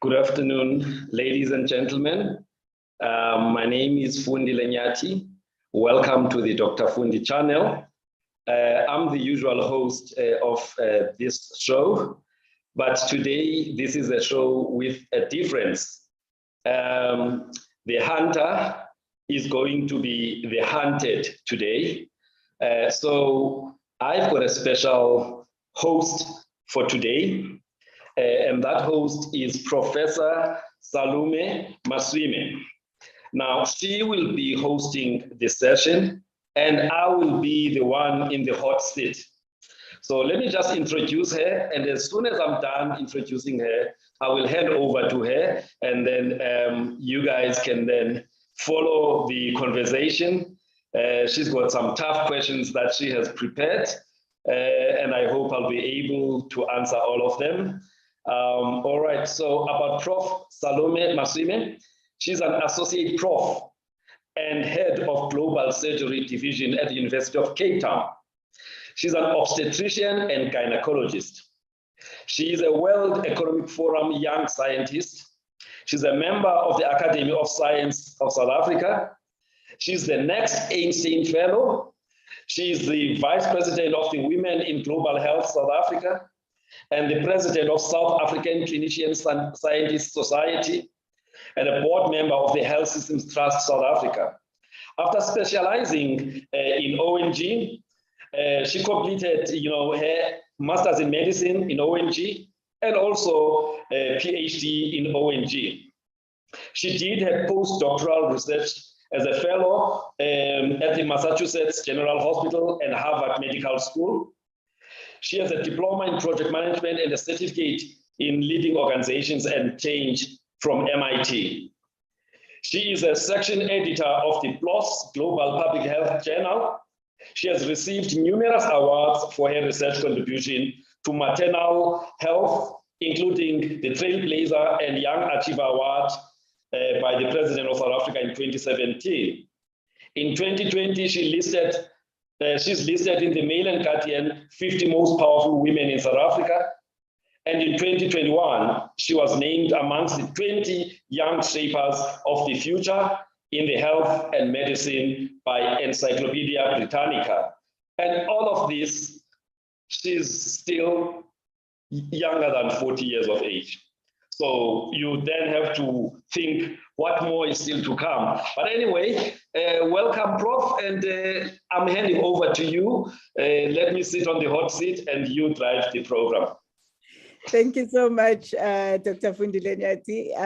Good afternoon, ladies and gentlemen. My name is Fundi Lenyati. Welcome to the Dr. Fundi channel. I'm the usual host of this show, but today this is a show with a difference. The hunter is going to be the hunted today. So I've got a special host for today. And that host is Professor Salome Maswime. Now, she will be hosting this session, and I will be the one in the hot seat. So let me just introduce her, and as soon as I'm done introducing her, I will hand over to her, and then you guys can then follow the conversation. She's got some tough questions that she has prepared, and I hope I'll be able to answer all of them. All right, so about Prof. Salome Maswime, she's an associate prof and head of global surgery division at the University of Cape Town. She's an obstetrician and gynecologist. She is a World Economic Forum Young Scientist. She's a member of the Academy of Science of South Africa. She's the next Einstein Fellow. She is the Vice President of the Women in Global Health South Africa, and the president of South African Clinician Scientists Society, and a board member of the Health Systems Trust South Africa. After specializing in ONG, she completed her master's in medicine in ONG and also a PhD in ONG. She did her postdoctoral research as a fellow at the Massachusetts General Hospital and Harvard Medical School. She has a diploma in project management and a certificate in leading organizations and change from MIT. She is a section editor of the PLOS Global Public Health Journal. She has received numerous awards for her research contribution to maternal health, including the Trailblazer and Young Achiever Award by the President of South Africa in 2017. In 2020, she's listed in the Mail and Guardian 50 Most Powerful Women in South Africa. And in 2021, she was named amongst the 20 Young Shapers of the Future in the Health and Medicine by Encyclopedia Britannica. And all of this, she's still younger than 40 years of age. So you then have to think what more is still to come. But anyway, welcome, Prof, and I'm handing over to you. Let me sit on the hot seat and you drive the program. Thank you so much, Dr. Fundi Lenyati.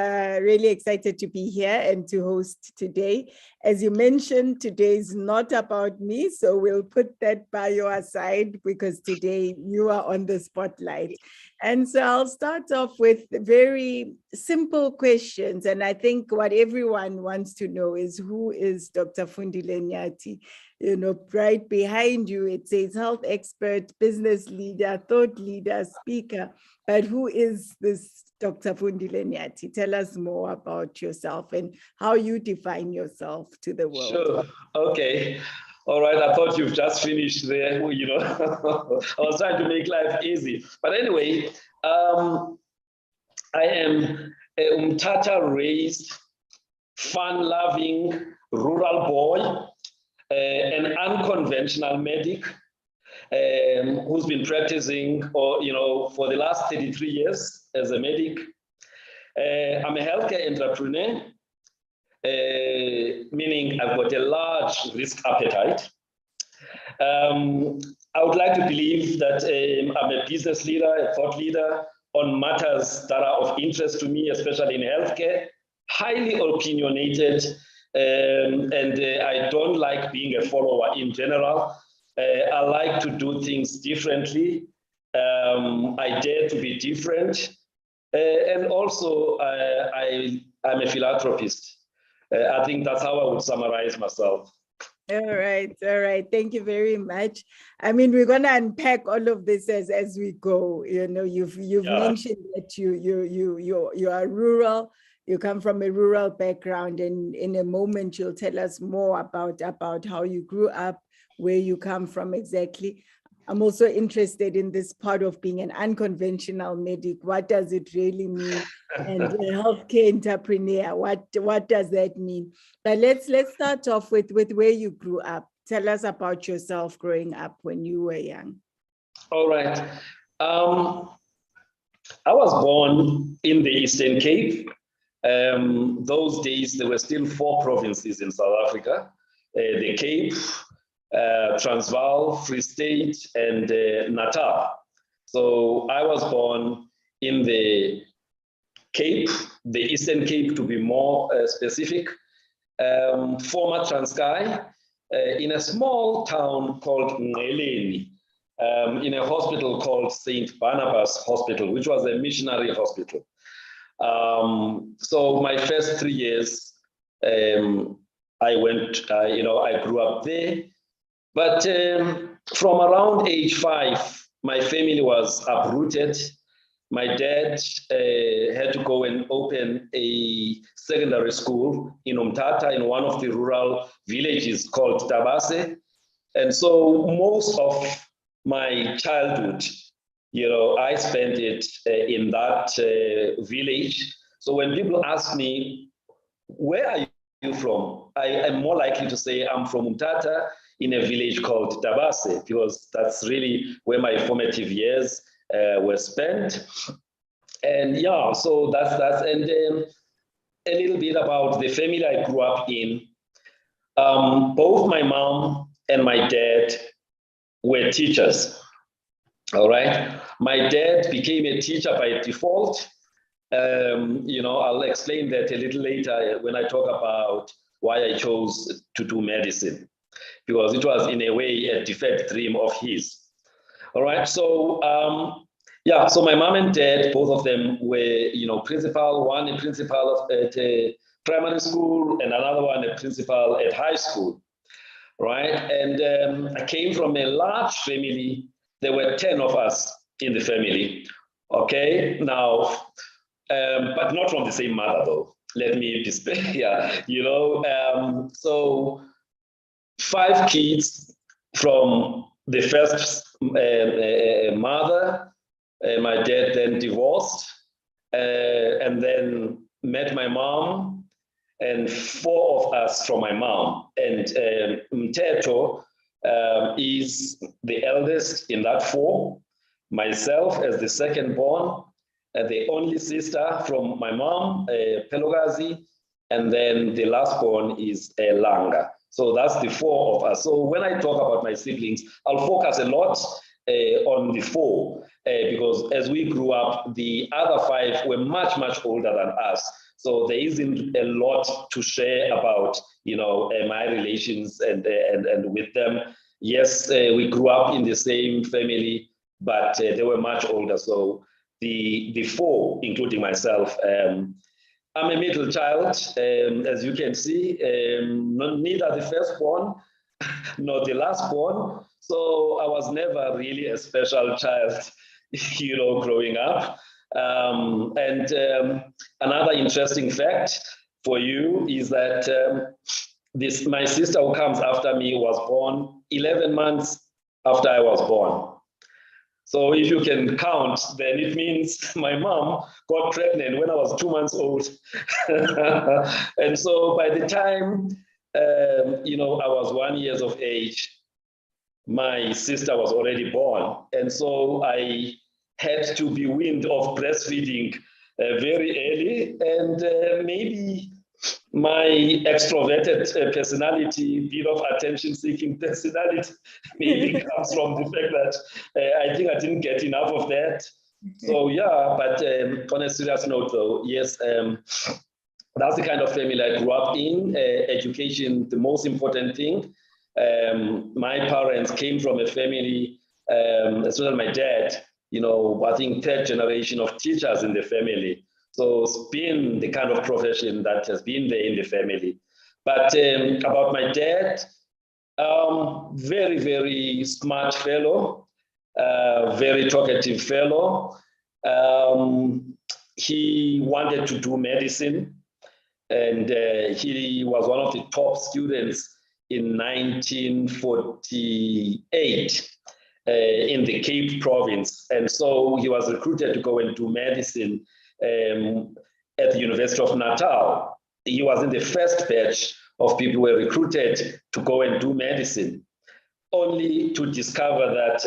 Really excited to be here and to host today. As you mentioned, today is not about me, so we'll put that bio aside because today you are on the spotlight. And so I'll start off with very simple questions. And I think what everyone wants to know is, who is Dr. Fundi Lenyati? You know, right behind you, it says health expert, business leader, thought leader, speaker. But who is this Dr. Fundi Lenyati? Tell us more about yourself and how you define yourself to the world. Sure. Okay. All right. I thought you've just finished there. I was trying to make life easy. But anyway, I am a Umtata raised, fun-loving rural boy, an unconventional medic who's been practicing for the last 33 years as a medic. I'm a healthcare entrepreneur, meaning I've got a large risk appetite. I would like to believe that I'm a business leader, a thought leader on matters that are of interest to me, especially in healthcare, highly opinionated, and I don't like being a follower in general. I like to do things differently. I dare to be different. And also, I'm a philanthropist. I think that's how I would summarize myself. All right. Thank you very much. I mean, we're going to unpack all of this as we go. You know, you've mentioned that you are rural. You come from a rural background, and in a moment you'll tell us more about how you grew up, where you come from exactly. I'm also interested in this part of being an unconventional medic. What does it really mean? And a healthcare entrepreneur, what does that mean? But let's start off with where you grew up. Tell us about yourself growing up when you were young. All right. I was born in the Eastern Cape. Those days, there were still 4 provinces in South Africa: the Cape, Transvaal, Free State, and Natal. So I was born in the Cape, the Eastern Cape to be more specific, former Transkei, in a small town called Ngeleni, in a hospital called St. Barnabas Hospital, which was a missionary hospital. So my first 3 years, I grew up there. But from around age 5, my family was uprooted. My dad had to go and open a secondary school in Umtata, in one of the rural villages called Tabase. And so most of my childhood, I spent it in that village. So when people ask me, where are you from? I am more likely to say I'm from Umtata, in a village called Tabase, because that's really where my formative years were spent. And yeah, so that's and then a little bit about the family I grew up in. Both my mom and my dad were teachers. All right. My dad became a teacher by default. I'll explain that a little later when I talk about why I chose to do medicine, because it was in a way a deferred dream of his. All right. So so my mom and dad, both of them were, principal, one a principal at a primary school and another one a principal at high school. Right. And I came from a large family. There were 10 of us in the family. Okay. Now, but not from the same mother, though. Let me be so 5 kids from the first mother. My dad then divorced and then met my mom, and 4 of us from my mom. And Mteto is the eldest in that 4, myself as the second born, the only sister from my mom, Pelogazi, and then the last born is Langa. So that's the 4 of us. So when I talk about my siblings, I'll focus a lot on the 4, because as we grew up, the other 5 were much, much older than us. So there isn't a lot to share about, my relations and with them. Yes, we grew up in the same family, but they were much older. So the 4, including myself, I'm a middle child, as you can see, neither the firstborn nor the lastborn. So I was never really a special child, growing up. Another interesting fact for you is that my sister who comes after me was born 11 months after I was born. So if you can count, then it means my mom got pregnant when I was 2 months old. And so by the time, I was 1 year of age, my sister was already born. And so I had to be weaned off breastfeeding very early. And maybe my extroverted personality, bit of attention-seeking personality, maybe comes from the fact that I think I didn't get enough of that. So yeah, but on a serious note, though, yes, that's the kind of family I grew up in. Education, the most important thing. My parents came from a family, especially my dad, I think 3rd generation of teachers in the family. So it's been the kind of profession that has been there in the family. But about my dad, very, very smart fellow, very talkative fellow. He wanted to do medicine, and he was one of the top students in 1948. in the Cape province. And so he was recruited to go and do medicine at the University of Natal. He was in the first batch of people who were recruited to go and do medicine, only to discover that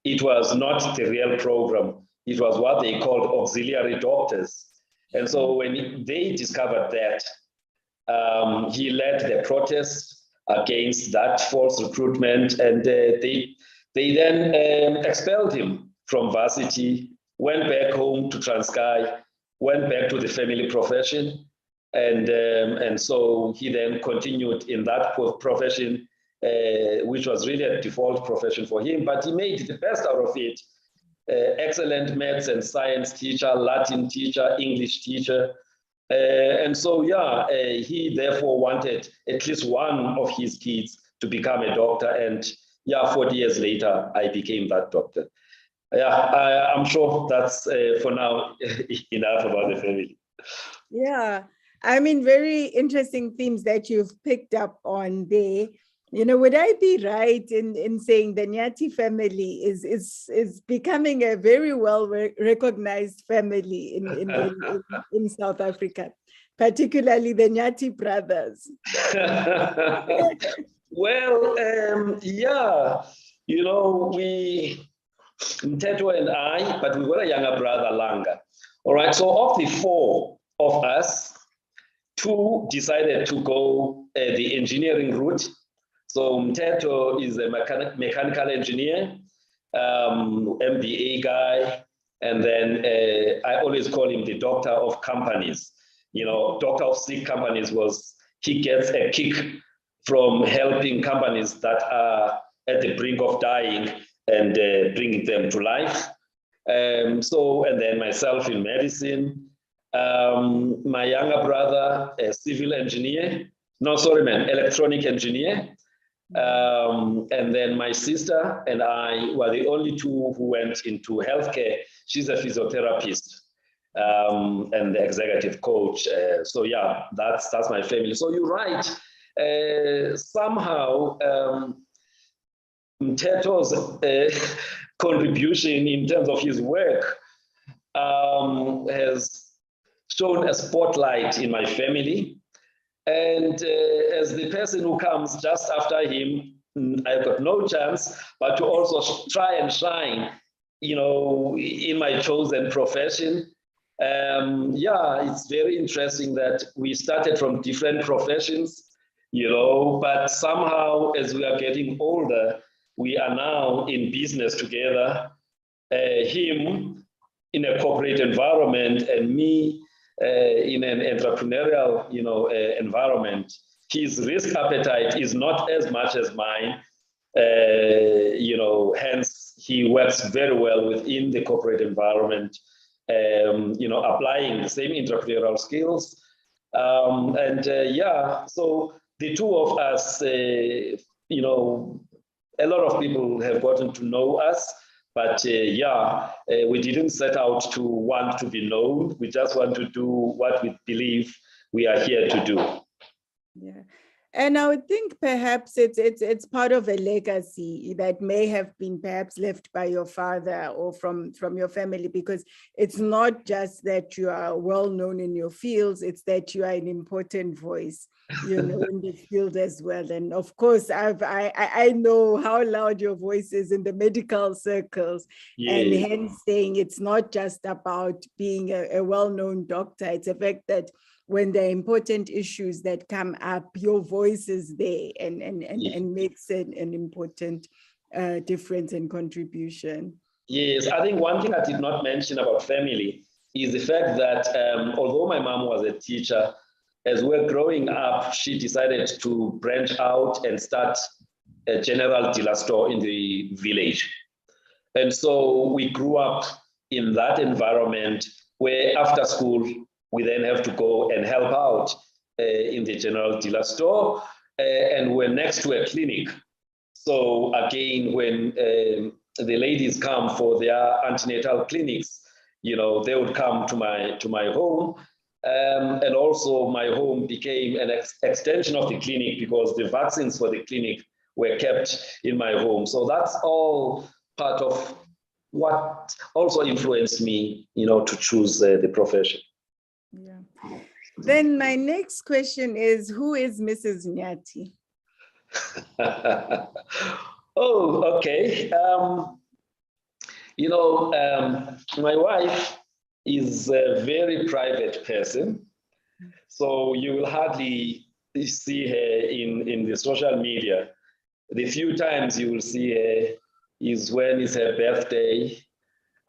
it was not the real program. It was what they called auxiliary doctors. And so when they discovered that, he led the protest against that false recruitment, and they then expelled him from varsity, went back home to Transkei, went back to the family profession, and so he then continued in that profession, which was really a default profession for him, but he made the best out of it. Excellent maths and science teacher, Latin teacher, English teacher. And so, yeah, he therefore wanted at least one of his kids to become a doctor. And yeah, 40 years later, I became that doctor. Yeah, I'm sure that's for now enough about the family. Yeah, I mean, very interesting themes that you've picked up on there. You know, would I be right in saying the Nyati family is becoming a very well recognized family in South Africa, particularly the Nyati brothers? Well, yeah, you know, Mteto and I, but we've got a younger brother, Langa. All right, so of the four of us, two decided to go the engineering route. So Mteto is a mechanical engineer, MBA guy, and then I always call him the doctor of companies. You know, doctor of sick companies he gets a kick from helping companies that are at the brink of dying and bringing them to life. And then myself in medicine, my younger brother, a civil engineer, electronic engineer. And then my sister and I were the only two who went into healthcare. She's a physiotherapist and the executive coach. So yeah, that's my family. So you're right. Somehow, Mteto's contribution in terms of his work has shown a spotlight in my family. And as the person who comes just after him, I've got no chance but to also try and shine, you know, in my chosen profession. Yeah, it's very interesting that we started from different professions, you know, but somehow as we are getting older, we are now in business together, him in a corporate environment and me in an entrepreneurial, you know, environment. His risk appetite is not as much as mine, you know, hence he works very well within the corporate environment, you know, applying the same entrepreneurial skills. Yeah, so the two of us, you know, a lot of people have gotten to know us. But yeah, we didn't set out to want to be known. We just want to do what we believe we are here to do. Yeah. And I would think perhaps it's part of a legacy that may have been perhaps left by your father or from your family, because it's not just that you are well known in your fields, it's that you are an important voice, you know, in the field as well. And of course, I know how loud your voice is in the medical circles, and hence saying it's not just about being a well-known doctor, it's a fact that when there are important issues that come up, your voice is there and makes an important difference and contribution. Yes, I think one thing I did not mention about family is the fact that although my mom was a teacher, as we're growing up, she decided to branch out and start a general dealer store in the village. And so we grew up in that environment where after school, we then have to go and help out in the general dealer store, and we're next to a clinic. So again, when the ladies come for their antenatal clinics, you know, they would come to my home, and also my home became an extension of the clinic because the vaccines for the clinic were kept in my home. So that's all part of what also influenced me, to choose the profession. Yeah. Then my next question is, who is Mrs. Nyati? Oh, okay. My wife is a very private person, so you will hardly see her in the social media. The few times you will see her is when it's her birthday,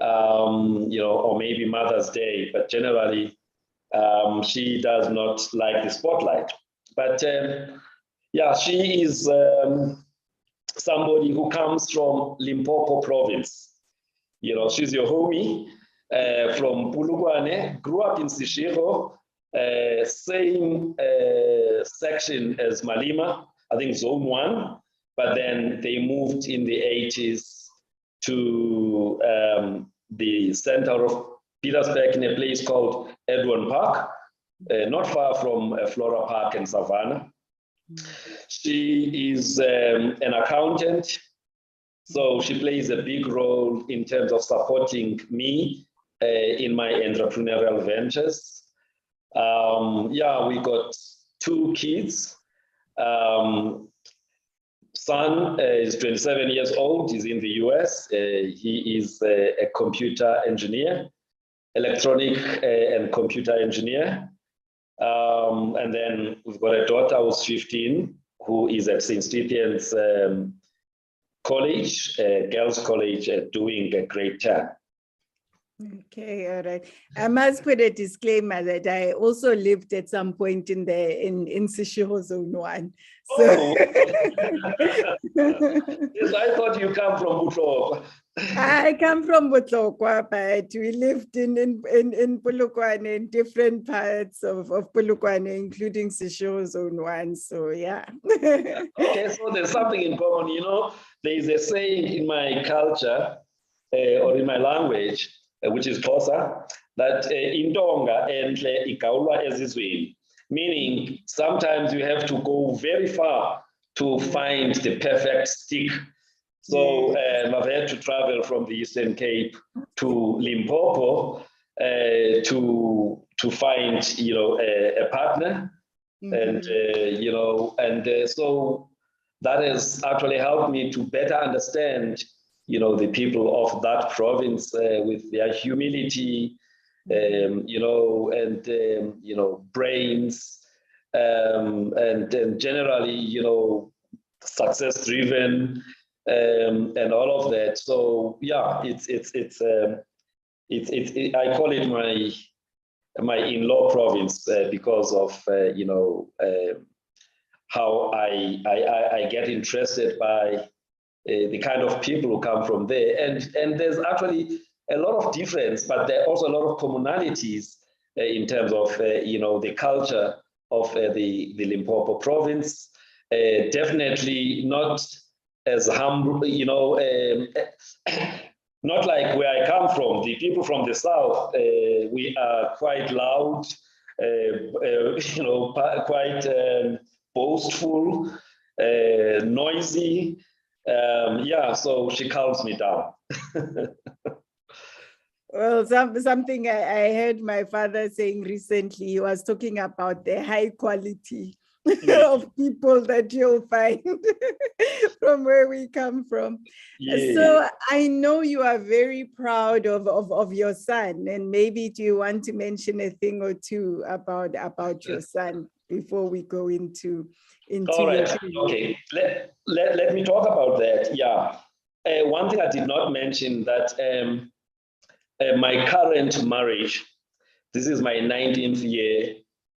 or maybe Mother's Day, but generally she does not like the spotlight. But yeah, she is somebody who comes from Limpopo province. She's your homie from Polokwane, grew up in Seshego, same section as Malema, I think zone 1, but then they moved in the 80s to the center of Petersburg in a place called Edwin Park, not far from Flora Park and Savannah. She is an accountant, so she plays a big role in terms of supporting me in my entrepreneurial ventures. Yeah, we got 2 kids. Son is 27 years old, he's in the US. He is a computer engineer, electronic and computer engineer. And then we've got a daughter who's 15, who is at St. Stephen's College, Girls College, doing a great job. Okay, all right. I must put a disclaimer that I also lived at some point in Seshego Zone 1. So Oh. Yes, I thought you come from Butlokwa. I come from Butlokwa, but we lived in Polokwane, in different parts of Polokwane, including Seshego Zone 1. So yeah. Okay, so there's something in common. There is a saying in my culture or in my language, which is Xhosa, that intonga enhle igawulwa ezizweni, meaning sometimes you have to go very far to find the perfect stick. So I've had to travel from the Eastern Cape to Limpopo to find a partner, and so that has actually helped me to better understand the people of that province with their humility, and brains, and generally success driven, and all of that. So yeah, I call it my in-law province because of how I get interested by the kind of people who come from there, and there's actually a lot of difference, but there are also a lot of commonalities in terms of the culture of the Limpopo province. Definitely not as humble, not like where I come from. The people from the south, we are quite loud, quite boastful, noisy. Yeah, so she calms me down. Well, something I heard my father saying recently, he was talking about the high quality of people that you'll find from where we come from. Yeah. So I know you are very proud of your son, and maybe do you want to mention a thing or two about your son before we go into all right. Okay, let me talk about that. Yeah, one thing I did not mention that my current marriage, this is my 19th year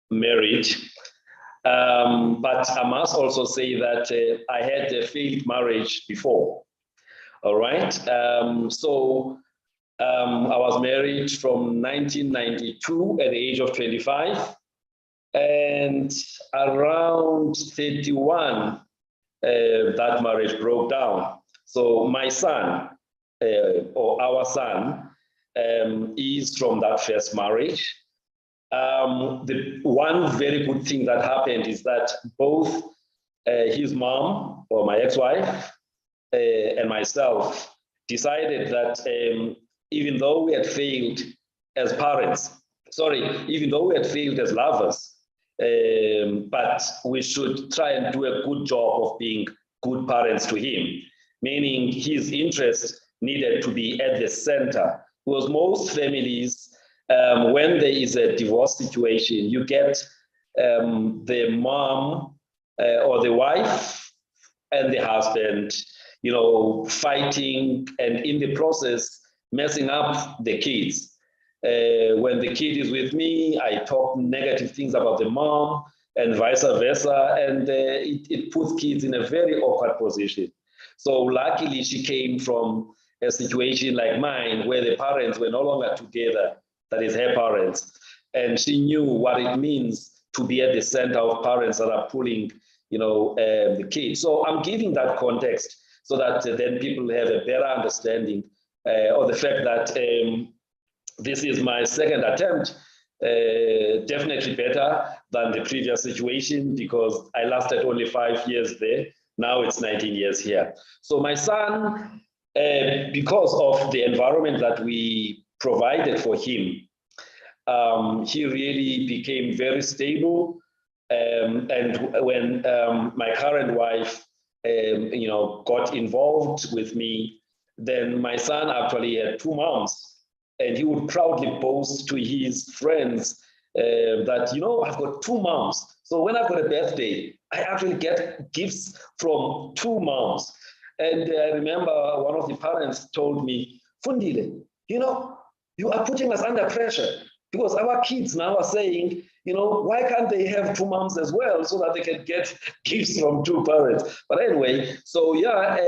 marriage. But I must also say that I had a failed marriage before. All right. So I was married from 1992 at the age of 25. And around 31, that marriage broke down. So my son, or our son, is from that first marriage. The one very good thing that happened is that both his mom, or my ex-wife, and myself decided that even though we had failed as parents, even though we had failed as lovers, but we should try and do a good job of being good parents to him, meaning his interest needed to be at the center. Because most families, when there is a divorce situation, you get the mom or the wife and the husband, fighting, and in the process, messing up the kids. When the kid is with me, I talk negative things about the mom and vice versa, and it puts kids in a very awkward position. So luckily, she came from a situation like mine, where the parents were no longer together, that is her parents, and she knew what it means to be at the center of parents that are pulling, the kids. So I'm giving that context so that then people have a better understanding of the fact that this is my second attempt, definitely better than the previous situation, because I lasted only 5 years there. Now it's 19 years here. So my son, because of the environment that we provided for him, he really became very stable. And when my current wife, got involved with me, then my son actually had 2 moms. And he would proudly boast to his friends that, I've got 2 moms. So when I've got a birthday, I actually get gifts from 2 moms. And I remember one of the parents told me, Fundile, you are putting us under pressure, because our kids now are saying, why can't they have 2 moms as well, so that they can get gifts from 2 parents? But anyway, so yeah,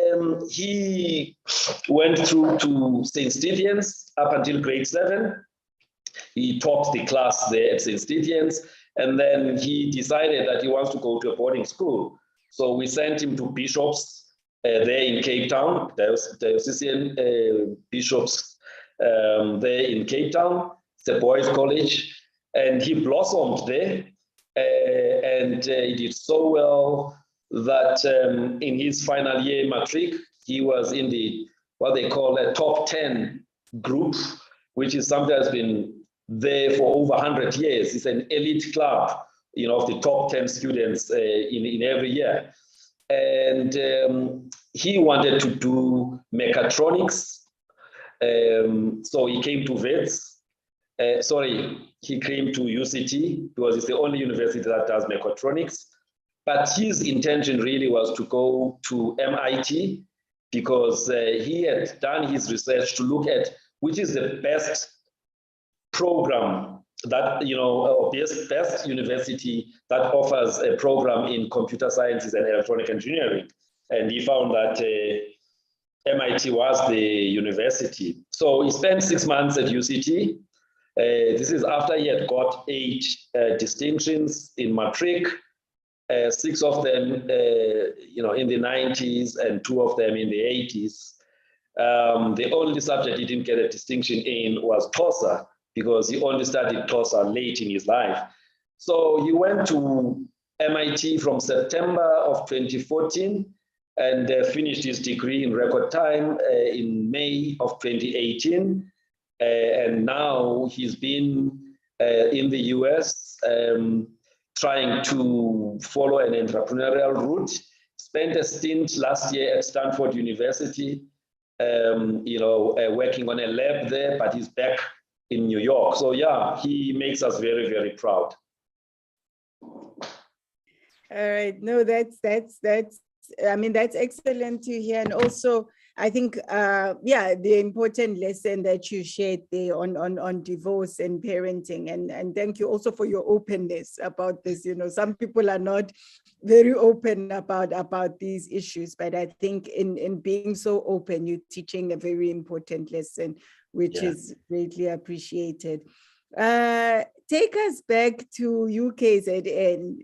he went through to St. Stephen's up until grade 7. He taught the class there at St. Stephen's, and then he decided that he wants to go to a boarding school. So we sent him to Bishops there in Cape Town, diocesan bishops there in Cape Town. It's a boys' college, and he blossomed there, and he did so well that in his final year matric, he was in the what they call a top 10 group, which is something that's been there for over 100 years. It's an elite club, of the top 10 students in every year. And he wanted to do mechatronics, so he came to VETS. He came to UCT, because it's the only university that does mechatronics. But his intention really was to go to MIT, because he had done his research to look at which is the best program that, or best university that offers a program in computer sciences and electronic engineering. And he found that MIT was the university. So he spent 6 months at UCT. This is after he had got 8 distinctions in matric, 6 of them, in the 90s, and 2 of them in the 80s. The only subject he didn't get a distinction in was Xhosa, because he only studied Xhosa late in his life. So he went to MIT from September of 2014 and finished his degree in record time in May of 2018. And now he's been in the US trying to follow an entrepreneurial route. Spent a stint last year at Stanford University, working on a lab there, but he's back in New York. So yeah, he makes us very, very proud. All right. No, that's excellent to hear. And also, I think, the important lesson that you shared there on divorce and parenting, and thank you also for your openness about this. Some people are not very open about these issues, but I think in being so open, you're teaching a very important lesson, which is greatly appreciated. Take us back to UKZN,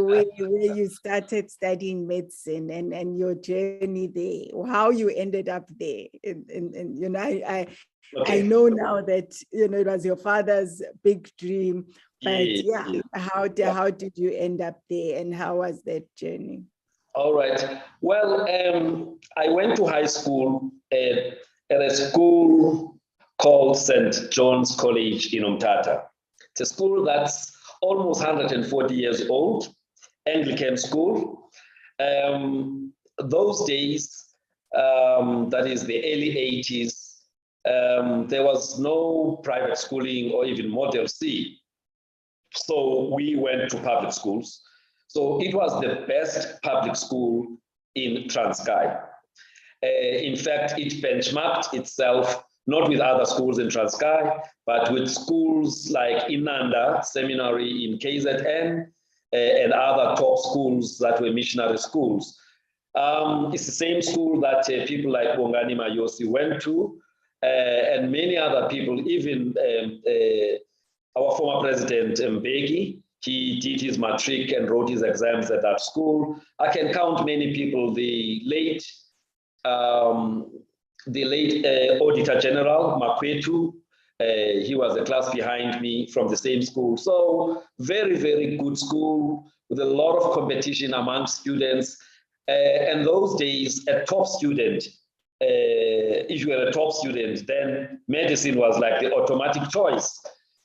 where you started studying medicine and your journey there, how you ended up there. And I know now that, it was your father's big dream, but how did you end up there, and how was that journey? All right. Well, I went to high school at a school called St. John's College in Umtata. It's a school that's almost 140 years old, Anglican school. Those days, that is the early 80s, there was no private schooling or even Model C. So we went to public schools. So it was the best public school in Transkei. In fact, it benchmarked itself not with other schools in Transkei, but with schools like Inanda Seminary in KZN and other top schools that were missionary schools. It's the same school that people like Bongani Mayosi went to, and many other people, even our former president, Mbeki, he did his matric and wrote his exams at that school. I can count many people, the late Auditor General, Makwetu, he was a class behind me from the same school. So very, very good school with a lot of competition among students. And those days, a top student, if you were a top student, then medicine was like the automatic choice.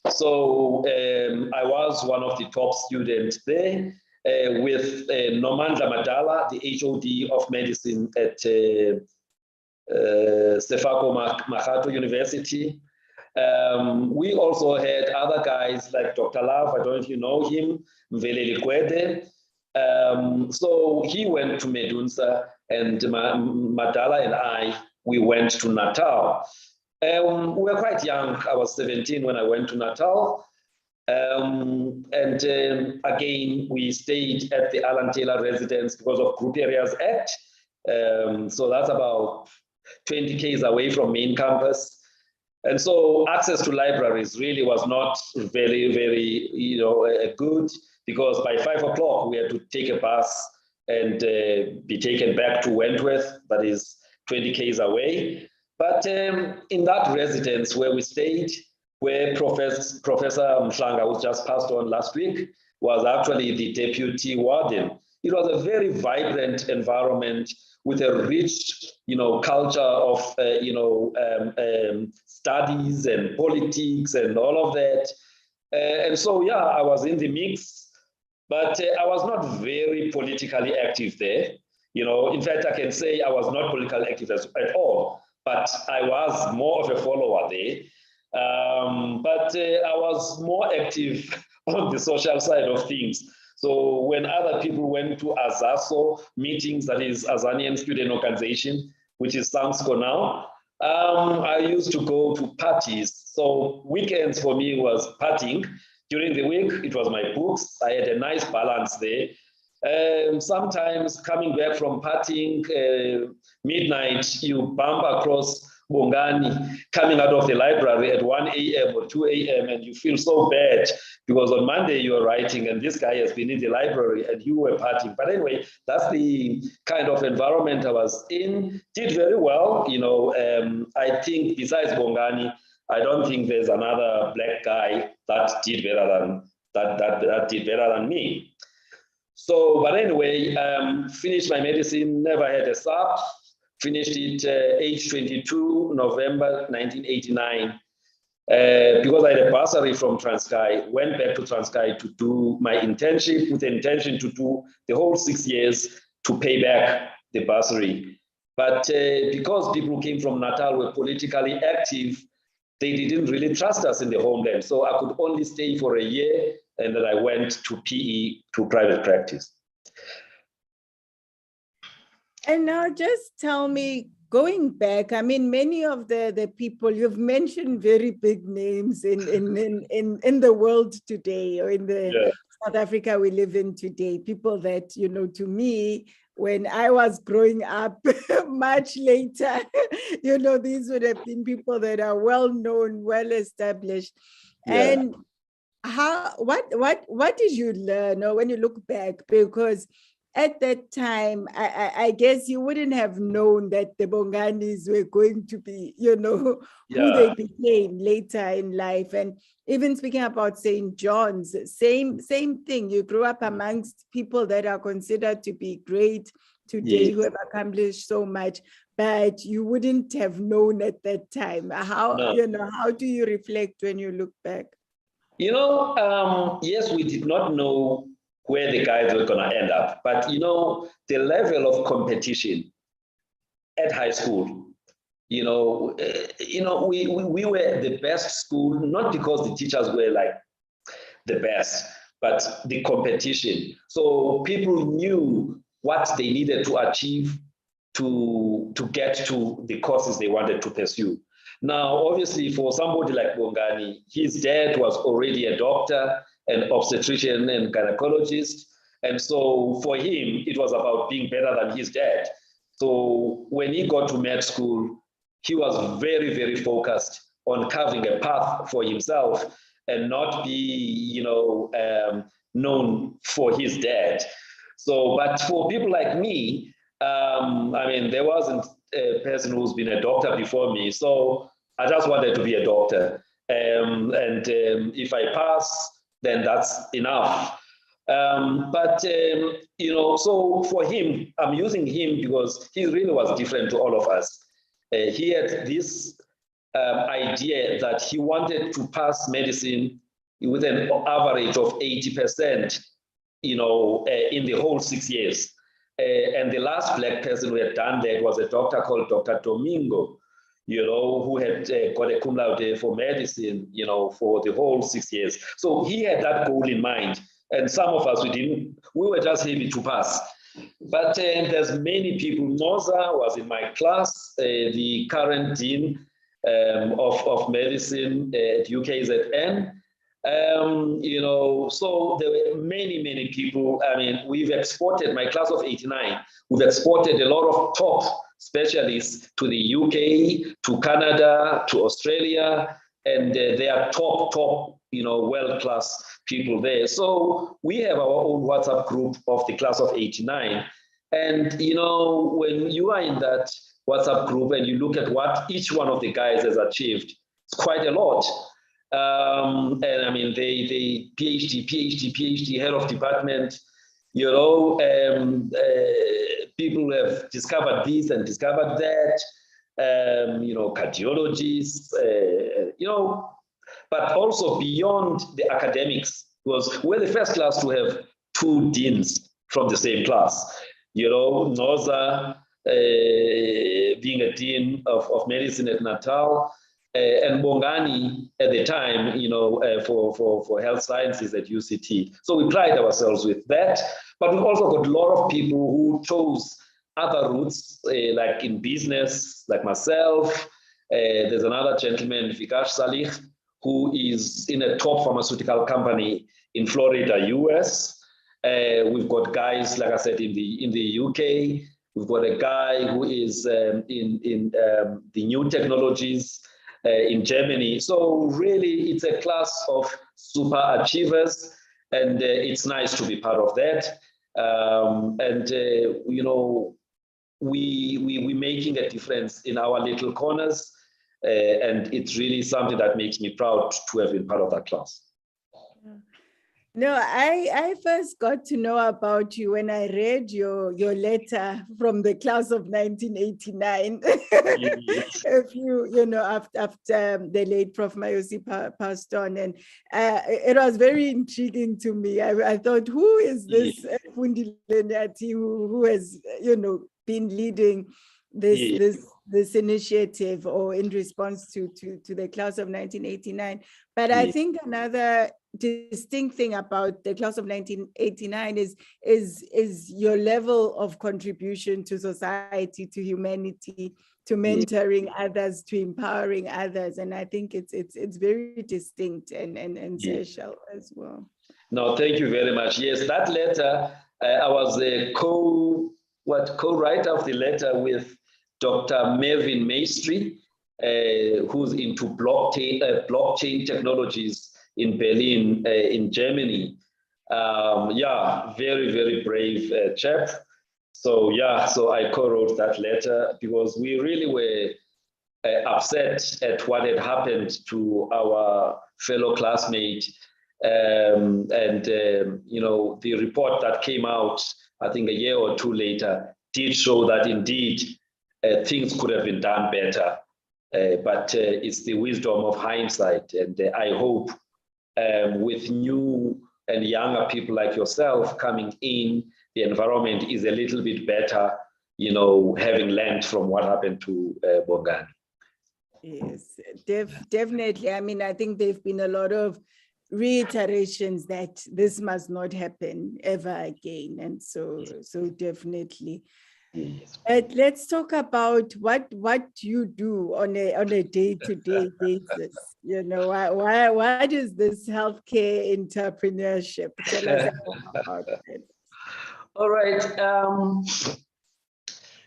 So I was one of the top students there with Nomandla Madala, the HOD of medicine at Sefako Makhato University. We also had other guys like Dr. Love, I don't know if you know him, Mveleli Kwede. So he went to Medunsa, and Madala and I, we went to Natal. We were quite young. I was 17 when I went to Natal. Again, we stayed at the Alan Taylor residence because of Group Areas Act. So that's about 20 km away from main campus. And so access to libraries really was not very, very, good, because by 5 o'clock we had to take a bus and be taken back to Wentworth, that is 20 km away. But in that residence where we stayed, where Professor Mhlanga, who just passed on last week, was actually the deputy warden. It was a very vibrant environment with a rich, culture of, studies and politics and all of that. And so, yeah, I was in the mix, but I was not very politically active there. In fact, I can say I was not politically active at all, but I was more of a follower there. But I was more active on the social side of things. So when other people went to AZASO meetings, that is Azanian Student Organization, which is SAMSCO now, I used to go to parties. So weekends for me was partying. During the week, it was my books. I had a nice balance there. Sometimes coming back from partying, midnight, you bump across Bongani coming out of the library at 1 a.m. or 2 a.m. and you feel so bad because on Monday you're writing and this guy has been in the library and you were partying. But anyway, that's the kind of environment I was in. Did very well. I think besides Bongani, I don't think there's another black guy that did better than me. So, but anyway, finished my medicine, never had a sub. Finished it age 22, November 1989. Because I had a bursary from Transkei, went back to Transkei to do my internship with the intention to do the whole 6 years to pay back the bursary. But because people who came from Natal were politically active, they didn't really trust us in the homeland. So I could only stay for a year, and then I went to PE, to private practice. And now just tell me, going back, I mean, many of the people you've mentioned very big names in the world today, or in the South Africa we live in today, people that, to me, when I was growing up much later, these would have been people that are well known, well established. Yeah. And what did you learn, or when you look back? Because at that time, I guess you wouldn't have known that the Bonganis were going to be, who they became later in life. And even speaking about St. John's, same thing. You grew up amongst people that are considered to be great today, who have accomplished so much, but you wouldn't have known at that time. How do you reflect when you look back? Yes, we did not know where the guys were going to end up, but the level of competition at high school, we were the best school, not because the teachers were like the best, but the competition. So people knew what they needed to achieve to get to the courses they wanted to pursue. Now, obviously, for somebody like Bongani, his dad was already a doctor, an obstetrician and gynecologist. And so for him, it was about being better than his dad. So when he got to med school, he was very, very focused on carving a path for himself and not be, known for his dad. So, but for people like me, there wasn't a person who's been a doctor before me. So I just wanted to be a doctor. If I pass, then that's enough. So for him, I'm using him because he really was different to all of us. He had this idea that he wanted to pass medicine with an average of 80%, in the whole 6 years. And the last Black person who had done that was a doctor called Dr. Domingo, who had got a cum laude for medicine, for the whole 6 years. So he had that goal in mind. And some of us, we were just happy to pass. But there's many people. Noza was in my class, the current dean of medicine at UKZN. So there were many people. We've exported, my class of 89, we've exported a lot of top specialists to the UK, to Canada, to Australia, and they are top, world-class people there. So we have our own WhatsApp group of the class of 89. And, when you are in that WhatsApp group and you look at what each one of the guys has achieved, it's quite a lot. They PhD, head of department, people have discovered this and discovered that, cardiologists, but also beyond the academics, because we're the first class to have 2 deans from the same class. Noza being a dean of medicine at Natal, and Bongani at the time, for health sciences at UCT. So we pride ourselves with that, but we've also got a lot of people who chose other routes, like in business, like myself. There's another gentleman, Vikash Salih, who is in a top pharmaceutical company in Florida, US. We've got guys, like I said, in the UK. We've got a guy who is in the new technologies in Germany. So really, it's a class of super achievers, and it's nice to be part of that. We're making a difference in our little corners, and it's really something that makes me proud to have been part of that class. No, I first got to know about you when I read your letter from the class of 1989. Yes. After the late Prof Mayosi passed on, and it was very intriguing to me. I thought, who is this Fundi Lenyati who has been leading this initiative, or in response to the class of 1989? But I think another distinct thing about the class of 1989 is your level of contribution to society, to humanity, to mentoring others, to empowering others, and I think it's very distinct and special as well. No, thank you very much. Yes, that letter, I was the co-writer of the letter with Dr. Mervyn Maestri, who's into blockchain technologies in Berlin, in Germany. Yeah, very, very brave chap. So yeah, so I co-wrote that letter because we really were upset at what had happened to our fellow classmate. You know, the report that came out, I think a year or two later, did show that indeed things could have been done better. But it's the wisdom of hindsight. And I hope with new and younger people like yourself coming in, the environment is a little bit better, you know, having learned from what happened to Bongani. Yes, definitely. I mean, I think there've been a lot of reiterations that this must not happen ever again. And so definitely. Yes. Let's talk about what you do on a day-to-day basis. You know, what is this healthcare entrepreneurship? Tell us about it. All right.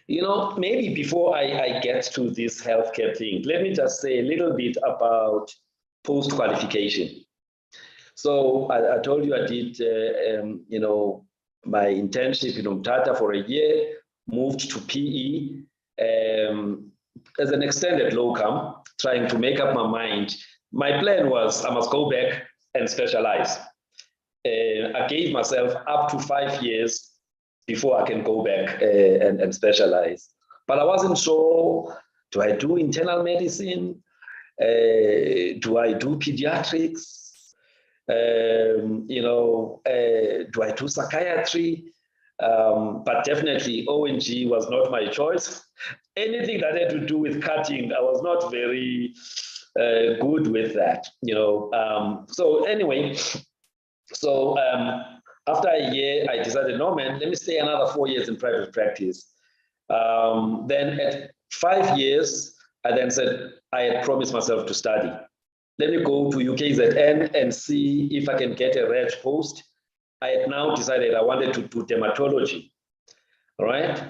You know, maybe before I get to this healthcare thing, let me just say a little bit about post-qualification. So I told you I did, you know, my internship in Umtata for a year, moved to PE as an extended locum, trying to make up my mind. My plan was I must go back and specialize. I gave myself up to 5 years before I can go back and specialize. But I wasn't sure, do I do internal medicine? Do I do pediatrics? You know, do I do psychiatry? But definitely ONG was not my choice. Anything that had to do with cutting, I was not very good with that, you know. So anyway, so after a year, I decided, no, man, let me stay another 4 years in private practice. Then at 5 years, I then said, I had promised myself to study. Let me go to UKZN and see if I can get a reg post. I had now decided I wanted to do dermatology, all right?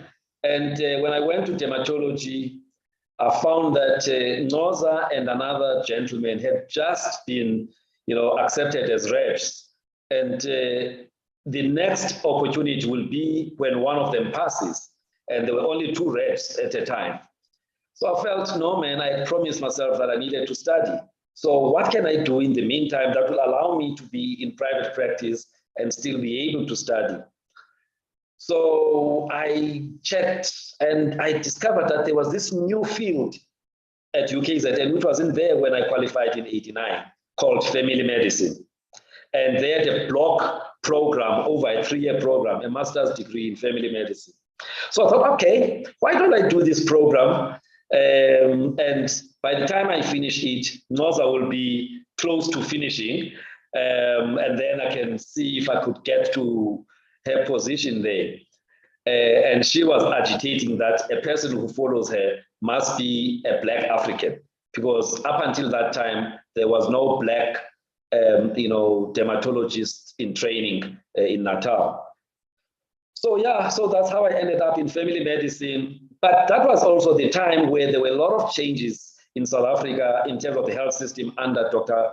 And when I went to dermatology, I found that Noza and another gentleman had just been, you know, accepted as reps. And the next opportunity will be when one of them passes. And there were only 2 reps at a time. So I felt, no, man, I had promised myself that I needed to study. So what can I do in the meantime that will allow me to be in private practice and still be able to study? So I checked and I discovered that there was this new field at UKZN, which wasn't there when I qualified in '89, called family medicine. And they had a block program over a 3-year program, a master's degree in family medicine. So I thought, okay, why don't I do this program? And by the time I finish it, Noza will be close to finishing. And then I can see if I could get to her position there. And she was agitating that a person who follows her must be a Black African, because up until that time, there was no Black, you know, dermatologist in training in Natal. So yeah, so that's how I ended up in family medicine. But that was also the time where there were a lot of changes in South Africa in terms of the health system under Dr.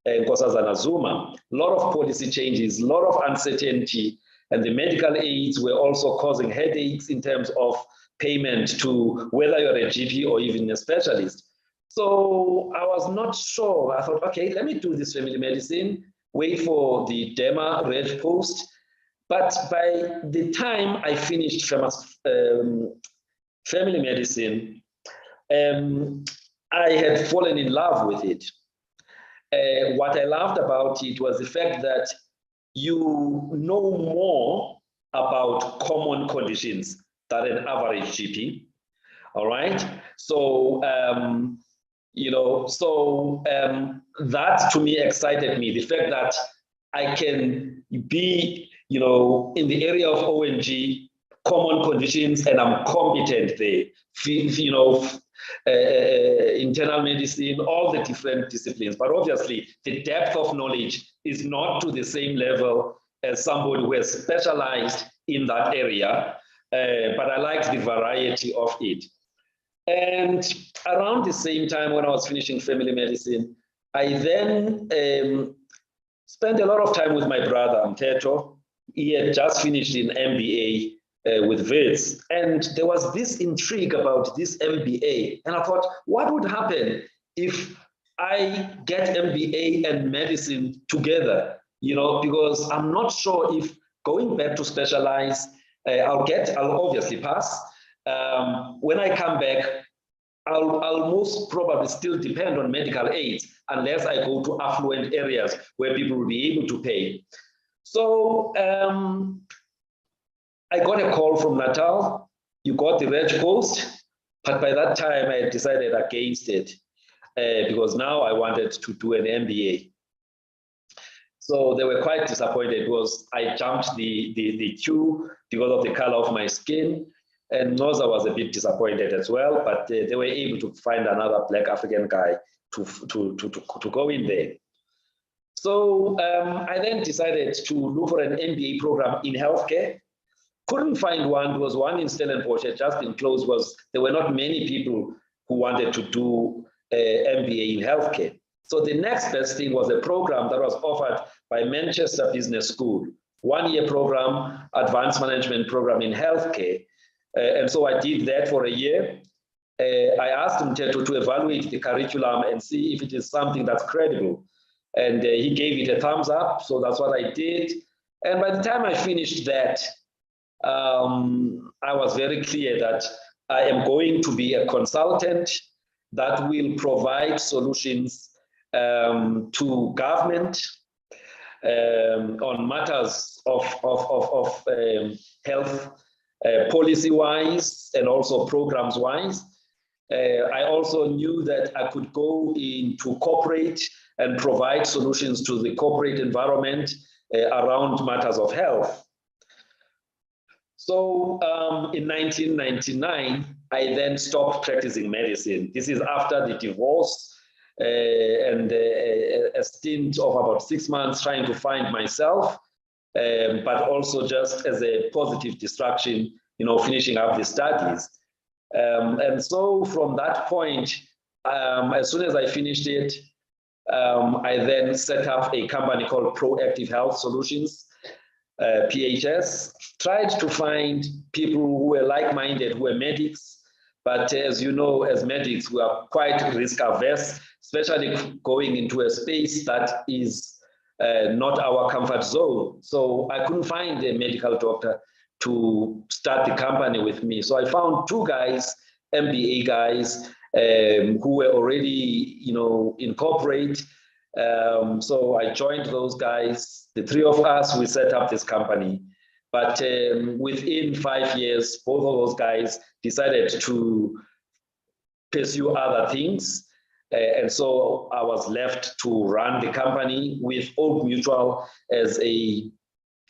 Nkosazana Zuma. A lot of policy changes, a lot of uncertainty, and the medical aids were also causing headaches in terms of payment to whether you're a GP or even a specialist. So I was not sure. I thought, okay, let me do this family medicine, wait for the DEMA reg post. But by the time I finished family medicine, I had fallen in love with it. What I loved about it was the fact that you know more about common conditions than an average GP. All right. So, you know, so that to me excited me. The fact that I can be, you know, in the area of ONG, common conditions, and I'm competent there, you know, internal medicine, all the different disciplines. But obviously, the depth of knowledge is not to the same level as somebody who has specialized in that area. But I liked the variety of it. And around the same time when I was finishing family medicine, I then spent a lot of time with my brother, Mteto. He had just finished an MBA with Wits. And there was this intrigue about this MBA. And I thought, what would happen if I get MBA and medicine together? You know, because I'm not sure if going back to specialize, I'll obviously pass. When I come back, I'll most probably still depend on medical aid unless I go to affluent areas where people will be able to pay. So I got a call from Natal. You got the Red Coast, but by that time I decided against it because now I wanted to do an MBA. So they were quite disappointed because I jumped the queue because of the color of my skin. And NOSA was a bit disappointed as well, but they were able to find another Black African guy to go in there. So I then decided to look for an MBA program in healthcare. Couldn't find one. There was one in Stellenbosch, just enclosed. There were not many people who wanted to do MBA in healthcare. So the next best thing was a program that was offered by Manchester Business School, one-year program, advanced management program in healthcare. And so I did that for a year. I asked him to evaluate the curriculum and see if it is something that's credible. And he gave it a thumbs up. So that's what I did. And by the time I finished that, I was very clear that I am going to be a consultant that will provide solutions to government on matters of health policy-wise and also programs-wise. I also knew that I could go into corporate and provide solutions to the corporate environment around matters of health. So in 1999, I then stopped practicing medicine. This is after the divorce and a stint of about 6 months trying to find myself, but also just as a positive distraction, you know, finishing up the studies. And so from that point, as soon as I finished it, I then set up a company called Proactive Health Solutions, PHS, tried to find people who were like-minded, who were medics, but as you know, as medics, we are quite risk averse, especially going into a space that is not our comfort zone. So I couldn't find a medical doctor to start the company with me. So I found 2 guys, MBA guys, who were already, you know, in corporate. So I joined those guys. The 3 of us, we set up this company. But within 5 years, both of those guys decided to pursue other things. And so I was left to run the company with Old Mutual as a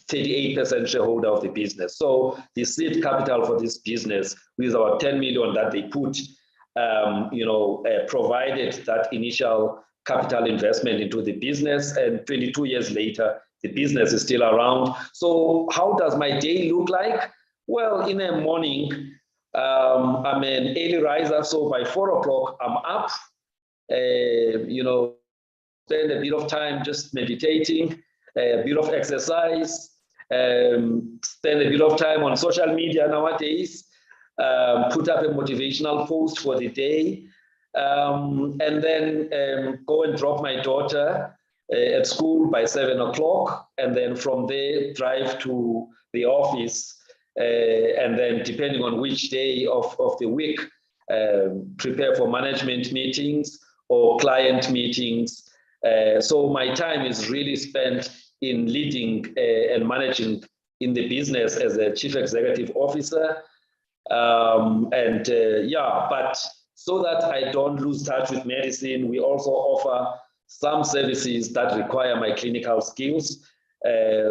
38% shareholder of the business. So the seed capital for this business with about 10 million that they put, provided that initial capital investment into the business. And 22 years later, the business is still around. So how does my day look like? Well, in the morning, I'm an early riser. So by 4 o'clock, I'm up, spend a bit of time just meditating, a bit of exercise, spend a bit of time on social media nowadays, put up a motivational post for the day, and then go and drop my daughter at school by 7 o'clock, and then from there drive to the office, and then depending on which day of the week, prepare for management meetings or client meetings. So my time is really spent in leading and managing in the business as a chief executive officer. But so that I don't lose touch with medicine, we also offer some services that require my clinical skills.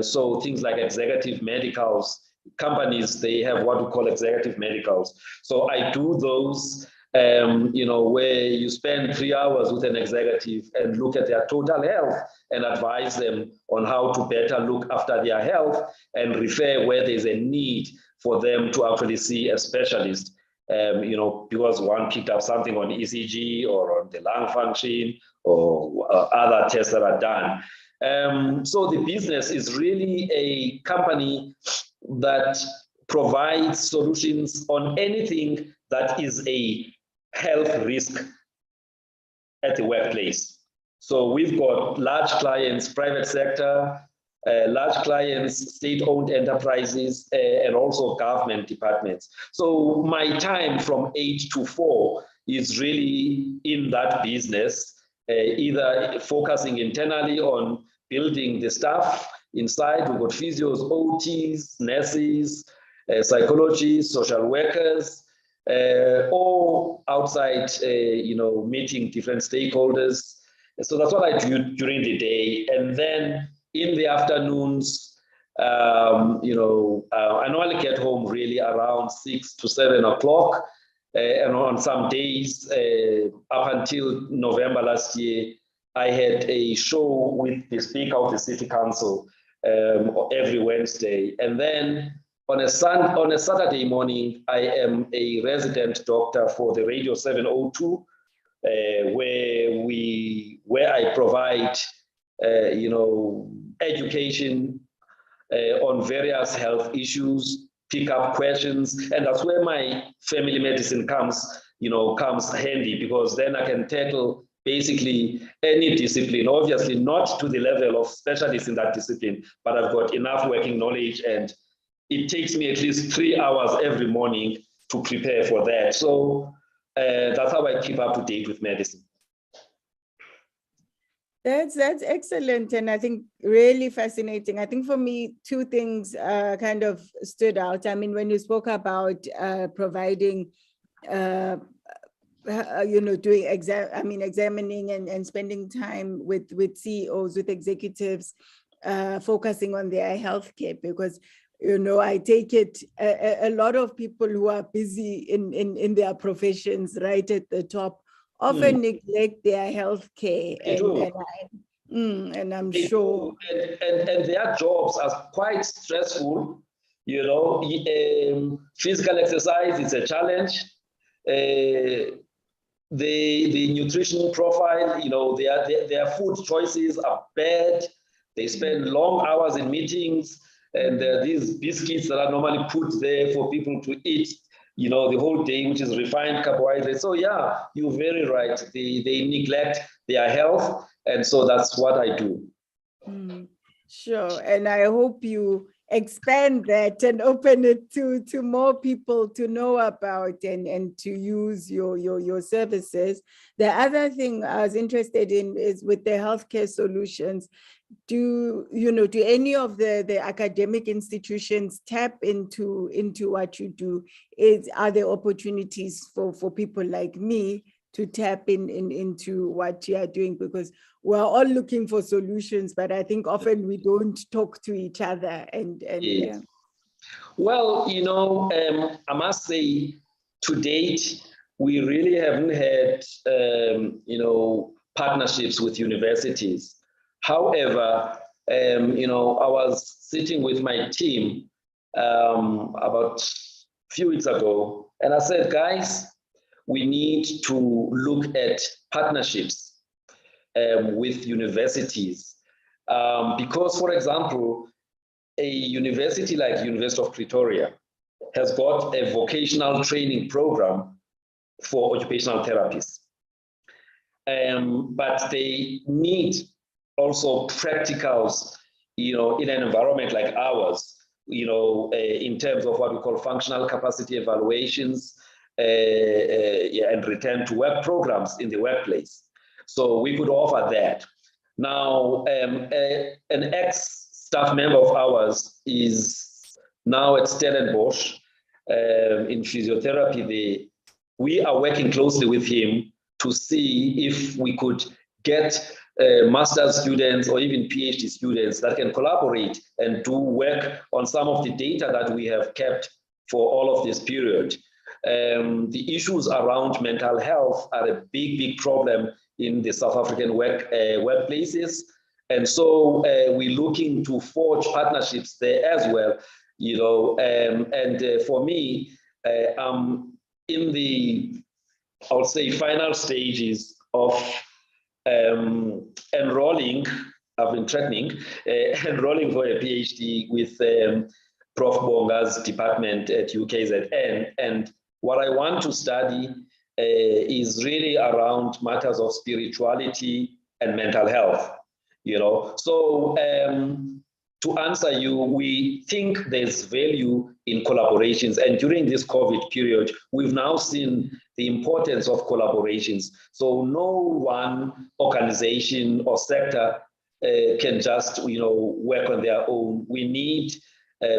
So things like executive medicals, companies, they have what we call executive medicals. So I do those, where you spend 3 hours with an executive and look at their total health and advise them on how to better look after their health and refer where there's a need for them to actually see a specialist, because one picked up something on ECG or on the lung function or other tests that are done. So the business is really a company that provides solutions on anything that is a health risk at the workplace. So we've got large clients, private sector, large clients, state-owned enterprises, and also government departments. So my time from 8 to 4 is really in that business, either focusing internally on building the staff inside. We've got physios, OTs, nurses, psychologists, social workers, or outside, meeting different stakeholders. So that's what I do during the day. And then in the afternoons, I normally get home really around 6 to 7 o'clock. And on some days, up until November last year, I had a show with the Speaker of the City Council every Wednesday. And then on a Saturday morning, I am a resident doctor for the Radio 702, where I provide, education on various health issues, pick up questions, and that's where my family medicine comes handy, because then I can tackle basically any discipline, obviously not to the level of specialists in that discipline, but I've got enough working knowledge, and it takes me at least 3 hours every morning to prepare for that. So that's how I keep up to date with medicine. That's excellent, and I think really fascinating. I think for me, two things kind of stood out. I mean, when you spoke about providing, doing examining and spending time with CEOs, with executives, focusing on their healthcare, because I take it a lot of people who are busy in their professions right at the top often neglect their health care, and I'm sure. And their jobs are quite stressful. Physical exercise is a challenge. The nutrition profile, their food choices are bad. They spend long hours in meetings, and there are these biscuits that are normally put there for people to eat, the whole day, which is refined carbohydrates. So yeah, you're very right. They neglect their health. And so that's what I do. Sure. And I hope you expand that and open it to more people to know about and to use your services. The other thing I was interested in is with the healthcare solutions. Do any of the academic institutions tap into what you do? Are there opportunities for people like me to tap into what you are doing? Because we're all looking for solutions, but I think often we don't talk to each other. And yes. Yeah. Well, I must say, to date, we really haven't had, partnerships with universities. However, I was sitting with my team about a few weeks ago, and I said, guys, we need to look at partnerships with universities. Because, for example, a university like University of Pretoria has got a vocational training program for occupational therapists. But they need also practicals, in an environment like ours, in terms of what we call functional capacity evaluations, and return to work programs in the workplace. So we could offer that. Now, an ex-staff member of ours is now at Stellenbosch in physiotherapy. We are working closely with him to see if we could get master's students or even PhD students that can collaborate and do work on some of the data that we have kept for all of this period. The issues around mental health are a big problem in the South African workplaces. And so we're looking to forge partnerships there as well, for me, I'm in the, I would say, final stages of enrolling I've been threatening enrolling for a PhD with Prof. Bonga's department at UKZN. And what I want to study is really around matters of spirituality and mental health, you know. So to answer you, we think there's value in collaborations. And during this COVID period, we've now seen the importance of collaborations. So no one organization or sector can just, you know, work on their own. We need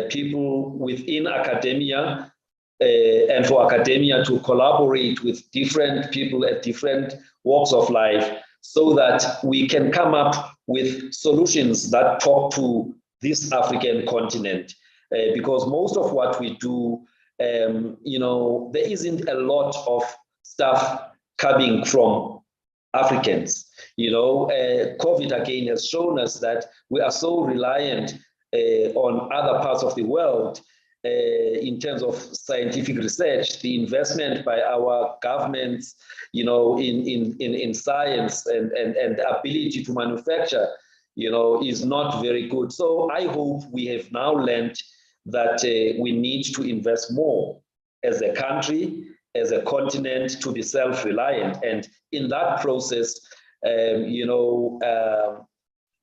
people within academia and for academia to collaborate with different people at different walks of life so that we can come up with solutions that talk to this African continent. Because most of what we do, you know, there isn't a lot of stuff coming from Africans. You know, COVID again has shown us that we are so reliant on other parts of the world in terms of scientific research, the investment by our governments, you know, in science and the ability to manufacture, you know, is not very good. So I hope we have now learned that we need to invest more as a country, as a continent, to be self-reliant. And in that process, you know,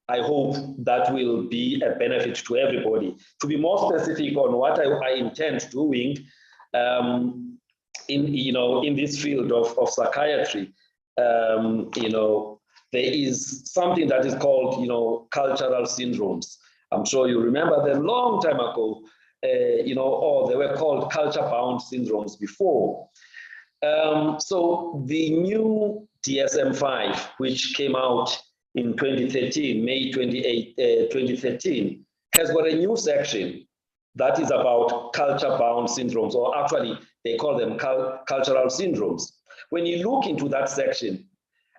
I hope that will be a benefit to everybody. To be more specific on what I intend doing in this field of psychiatry, you know, there is something that is called, you know, cultural syndromes. I'm sure you remember them long time ago, you know, or they were called culture-bound syndromes before. So the new DSM-5, which came out in 2013, May 28, 2013, has got a new section that is about culture-bound syndromes, or actually they call them cultural syndromes. When you look into that section,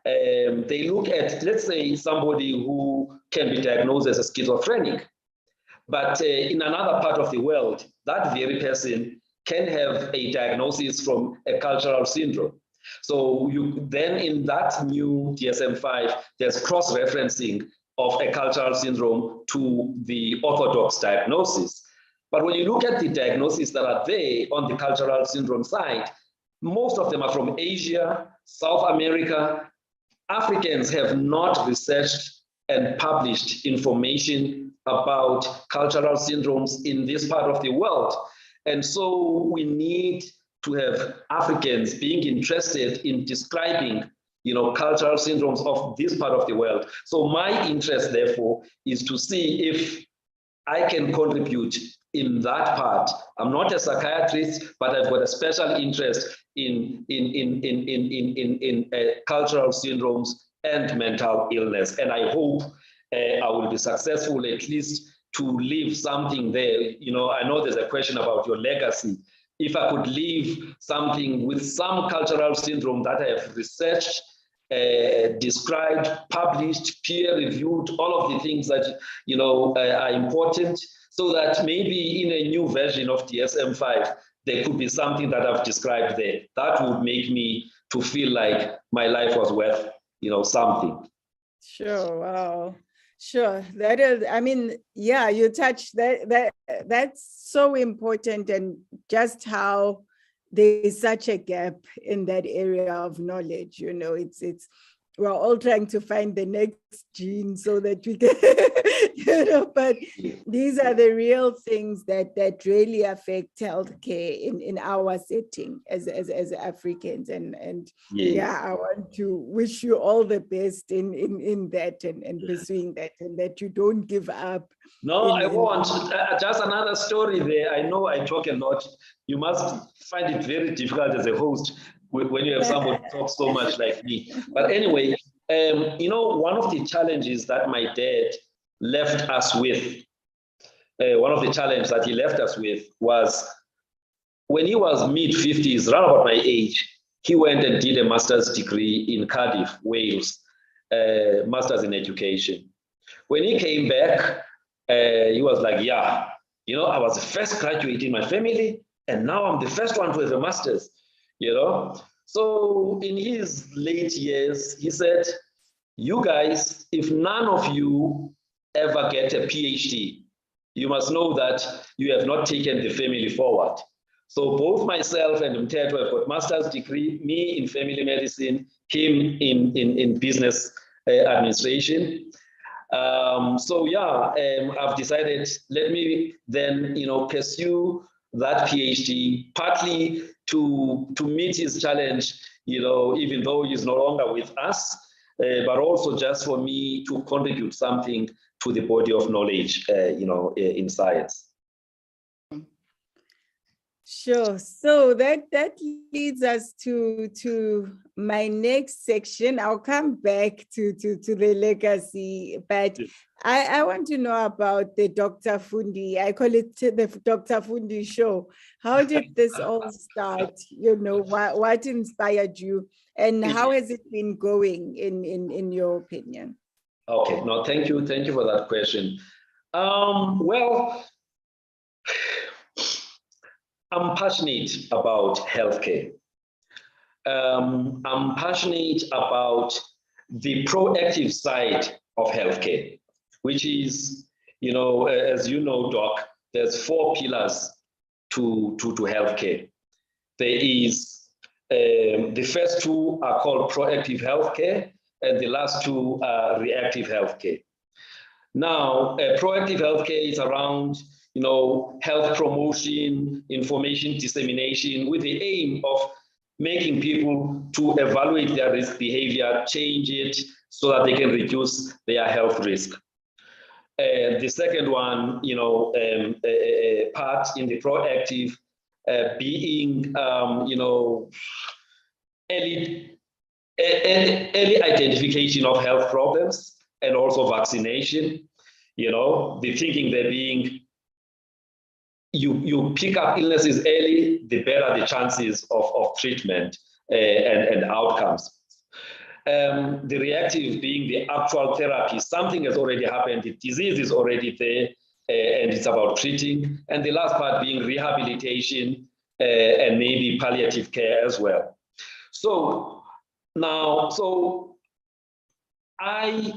they look at, let's say, somebody who can be diagnosed as a schizophrenic, but in another part of the world, that very person can have a diagnosis from a cultural syndrome. So you then in that new DSM-5, there's cross-referencing of a cultural syndrome to the orthodox diagnosis. But when you look at the diagnoses that are there on the cultural syndrome side, most of them are from Asia, South America. Africans have not researched and published information about cultural syndromes in this part of the world. And so we need to have Africans being interested in describing, you know, cultural syndromes of this part of the world. So my interest, therefore, is to see if I can contribute in that part. I'm not a psychiatrist, but I've got a special interest in cultural syndromes and mental illness. And I hope I will be successful at least to leave something there. You know, I know there's a question about your legacy. If I could leave something with some cultural syndrome that I have researched, described, published, peer-reviewed, all of the things that, you know, are important, so that maybe in a new version of DSM-5, there could be something that I've described there. That would make me to feel like my life was worth, you know, something. Sure, wow. Sure, that is, I mean, yeah, you touched that's so important, and just how there is such a gap in that area of knowledge. You know, we're all trying to find the next gene so that we can, you know, but these are the real things that really affect healthcare in our setting as Africans. And yeah, I want to wish you all the best in that and pursuing that, and that you don't give up. No, I won't. Just another story there. I know I talk a lot. You must find it very difficult as a host when you have someone talk so much like me. But anyway, you know, one of the challenges that my dad left us with, one of the challenges that he left us with was when he was mid-50s, around about my age, he went and did a master's degree in Cardiff, Wales, master's in education. When he came back, he was like, yeah, you know, I was the first graduate in my family, and now I'm the first one to have a master's, you know. So in his late years, he said, You guys, if none of you ever get a PhD, you must know that you have not taken the family forward. So both myself and Mteto have got master's degree, me in family medicine, him in business administration. So yeah, I've decided, let me then, pursue that PhD, partly to meet his challenge, even though he's no longer with us, but also just for me to contribute something to the body of knowledge, in science. Sure. So that leads us to my next section. I'll come back to the legacy, but I want to know about the Dr. Fundi. I call it the Dr. Fundi show. How did this all start? What inspired you, and how has it been going in your opinion? Okay. No, thank you for that question. Well, I'm passionate about healthcare. I'm passionate about the proactive side of healthcare, which is, as you know, Doc, there's 4 pillars to healthcare. There is, the first 2 are called proactive healthcare, and the last 2 are reactive healthcare. Now, proactive healthcare is around, health promotion, information dissemination, with the aim of making people to evaluate their risk behavior, change it so that they can reduce their health risk. The second one, part in the proactive being, early identification of health problems and also vaccination. The thinking there being, you pick up illnesses early, the better the chances of treatment and outcomes. The reactive being the actual therapy. Something has already happened, the disease is already there, and it's about treating. And the last part being rehabilitation and maybe palliative care as well. So I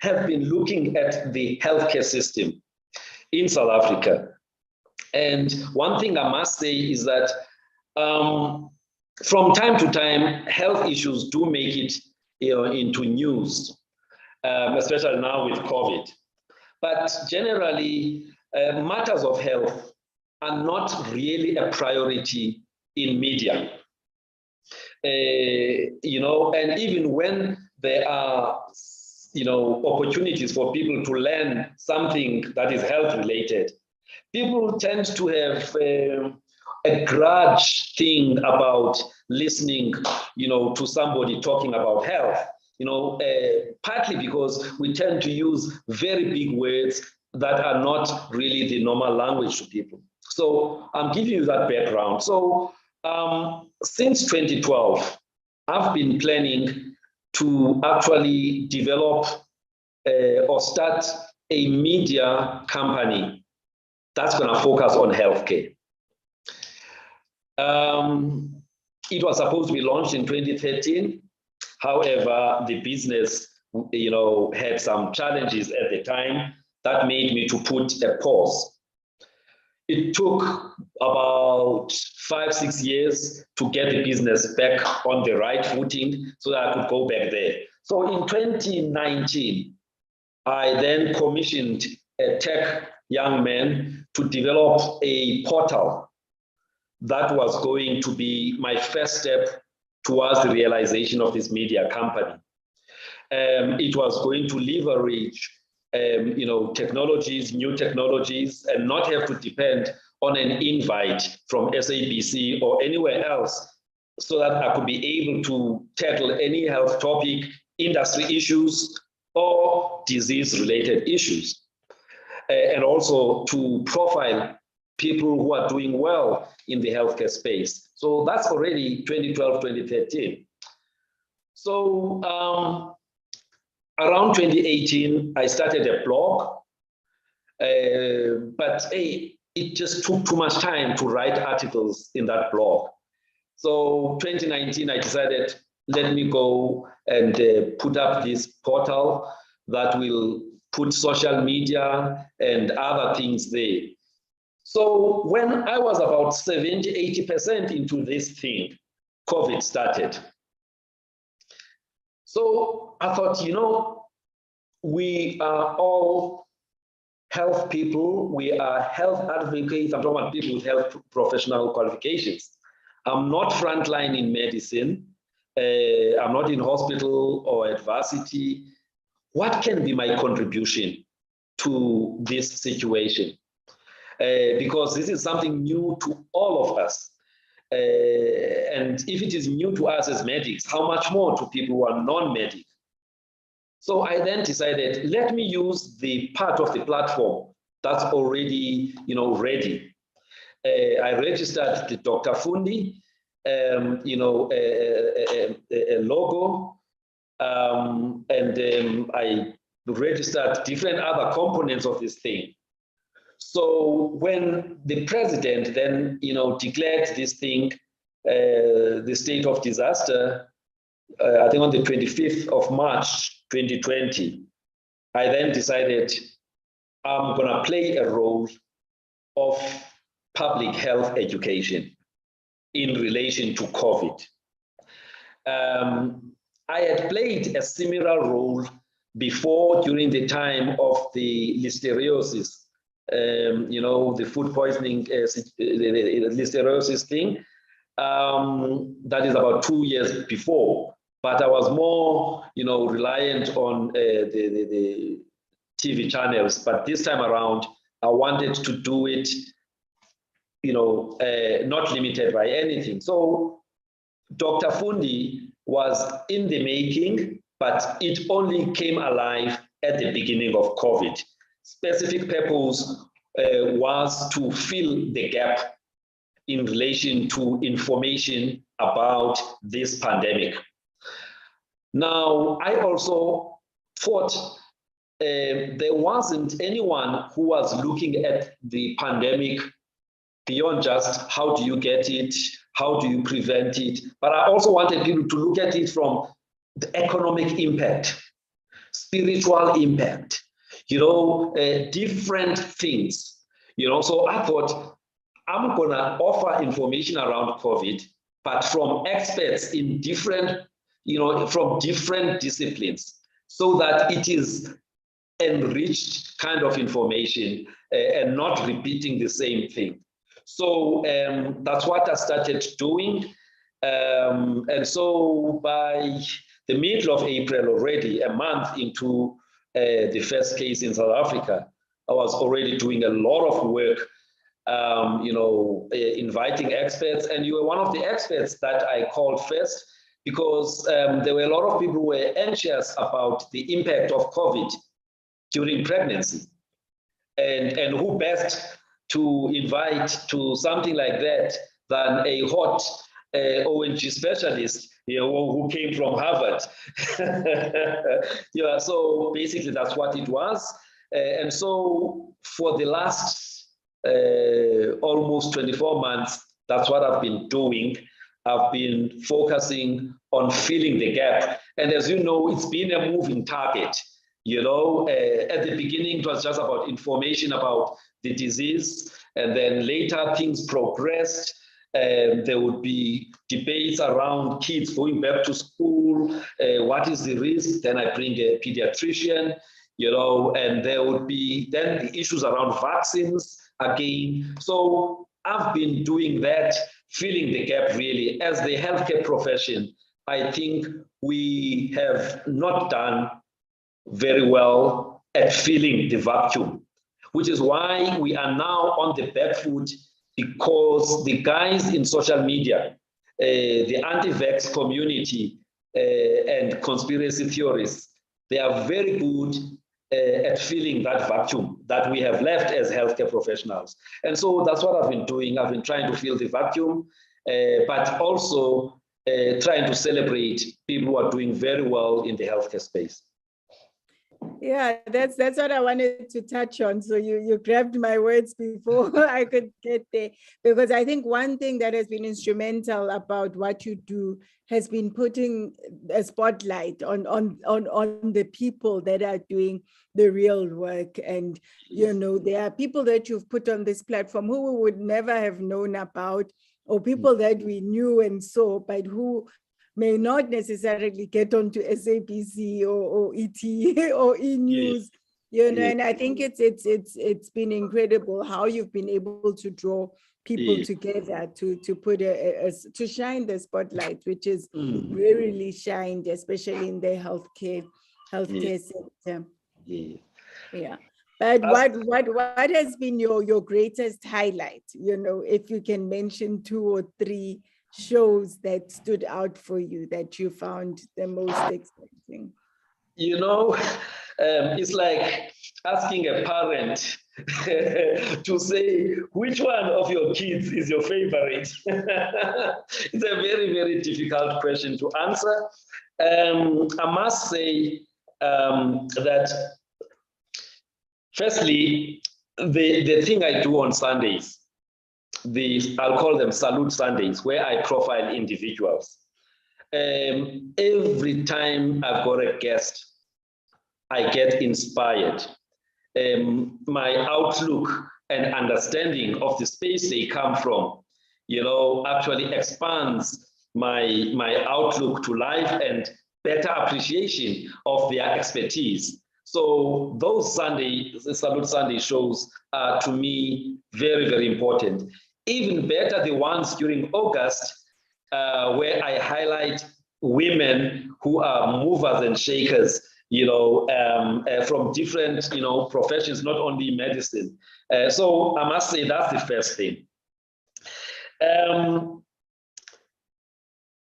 have been looking at the healthcare system in South Africa. And one thing I must say is that from time to time, health issues do make it into news, especially now with COVID. But generally, matters of health are not really a priority in media. And even when there are opportunities for people to learn something that is health related, people tend to have a grudge thing about listening, to somebody talking about health, partly because we tend to use very big words that are not really the normal language to people. So I'm giving you that background. So since 2012, I've been planning to actually develop or start a media company that's going to focus on healthcare. It was supposed to be launched in 2013. However, the business, had some challenges at the time that made me to put a pause. It took about 5-6 years to get the business back on the right footing so that I could go back there. So in 2019, I then commissioned a tech young man to develop a portal that was going to be my first step towards the realization of this media company. It was going to leverage technologies, new technologies, and not have to depend on an invite from SABC or anywhere else, so that I could be able to tackle any health topic, industry issues, or disease-related issues. And also to profile people who are doing well in the healthcare space. So that's already 2012, 2013. So around 2018, I started a blog, but it just took too much time to write articles in that blog. So 2019, I decided, let me go and put up this portal that will put social media and other things there. So when I was about 70, 80% into this thing, COVID started. So I thought, you know, we are all health people, we are health advocates. I'm talking about people with health professional qualifications. I'm not frontline in medicine. I'm not in hospital or at varsity. What can be my contribution to this situation? Because this is something new to all of us. And if it is new to us as medics, how much more to people who are non-medic? So I then decided, let me use the part of the platform that's already, you know, ready. I registered the Dr. Fundi, you know, a logo, and I registered different other components of this thing. So when the president then, you know, declared this thing, the state of disaster, I think on the 25th of March, 2020, I then decided I'm gonna play a role of public health education in relation to COVID. I had played a similar role before during the time of the listeriosis, you know, the food poisoning, the listeriosis thing. That is about 2 years before, but I was more, you know, reliant on the TV channels. But this time around, I wanted to do it, you know, not limited by anything. So Dr. Fundi was in the making, but it only came alive at the beginning of COVID. Specific purpose was to fill the gap in relation to information about this pandemic. Now, I also thought there wasn't anyone who was looking at the pandemic beyond just how do you get it, how do you prevent it, but I also wanted people to look at it from the economic impact, spiritual impact, you know, different things, you know. So I thought I'm gonna offer information around COVID, but from experts in different, you know, from different disciplines, so that it is enriched kind of information and not repeating the same thing. So that's what I started doing. And so by the middle of April already, a month into the first case in South Africa, I was already doing a lot of work, you know, inviting experts. And you were one of the experts that I called first, because there were a lot of people who were anxious about the impact of COVID during pregnancy. And who best to invite to something like that than a hot ONG specialist, you know, who came from Harvard. Yeah, so basically that's what it was. And so for the last almost 24 months, that's what I've been doing. I've been focusing on filling the gap. And as you know, it's been a moving target. You know, at the beginning, it was just about information about the disease. And then later things progressed. There would be debates around kids going back to school. What is the risk? Then I bring a pediatrician, you know, and there would be then the issues around vaccines again. So I've been doing that, filling the gap really. As the healthcare profession, I think we have not done very well at filling the vacuum, which is why we are now on the back foot, because the guys in social media, the anti-vax community and conspiracy theorists, they are very good at filling that vacuum that we have left as healthcare professionals. And so that's what I've been doing. I've been trying to fill the vacuum, but also trying to celebrate people who are doing very well in the healthcare space. Yeah, that's what I wanted to touch on. So you grabbed my words before I could get there, because I think one thing that has been instrumental about what you do has been putting a spotlight on the people that are doing the real work. And there are people that you've put on this platform who we would never have known about, or people that we knew and saw, but who may not necessarily get onto SABC or ET or E-News, and I think it's been incredible how you've been able to draw people together to put to shine the spotlight, which is rarely shined, especially in the healthcare sector. Yeah. But what has been your greatest highlight? If you can mention 2 or 3 shows that stood out for you that you found the most exciting. It's like asking a parent to say which one of your kids is your favorite. It's a very, very difficult question to answer. I must say that firstly, the thing I do on Sundays, I'll call them Salute Sundays, where I profile individuals. Every time I've got a guest, I get inspired. My outlook and understanding of the space they come from, actually expands my outlook to life and better appreciation of their expertise. So those Salute Sunday shows are, to me, very, very important. Even better, the ones during August, where I highlight women who are movers and shakers, from different, professions, not only medicine. So I must say that's the first thing.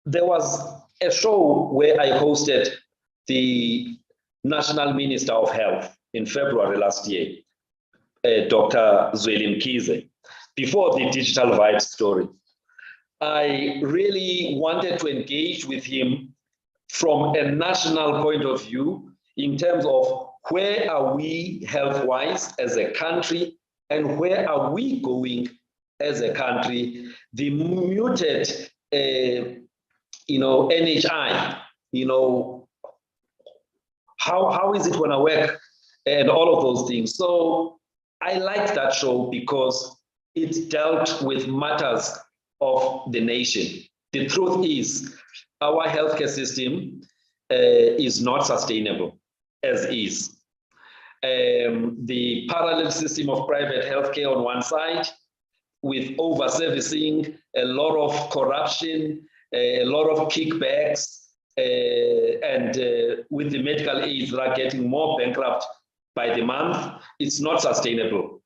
There was a show where I hosted the National Minister of Health in February last year, Dr. Mkhize, before the Digital Vibes story. I really wanted to engage with him from a national point of view in terms of where are we health-wise as a country and where are we going as a country. The muted, NHI, how is it going to work and all of those things. So I liked that show because it dealt with matters of the nation. The truth is, our healthcare system is not sustainable as is. The parallel system of private healthcare on one side, with over-servicing, a lot of corruption, a lot of kickbacks, and with the medical aids that are getting more bankrupt by the month, it's not sustainable.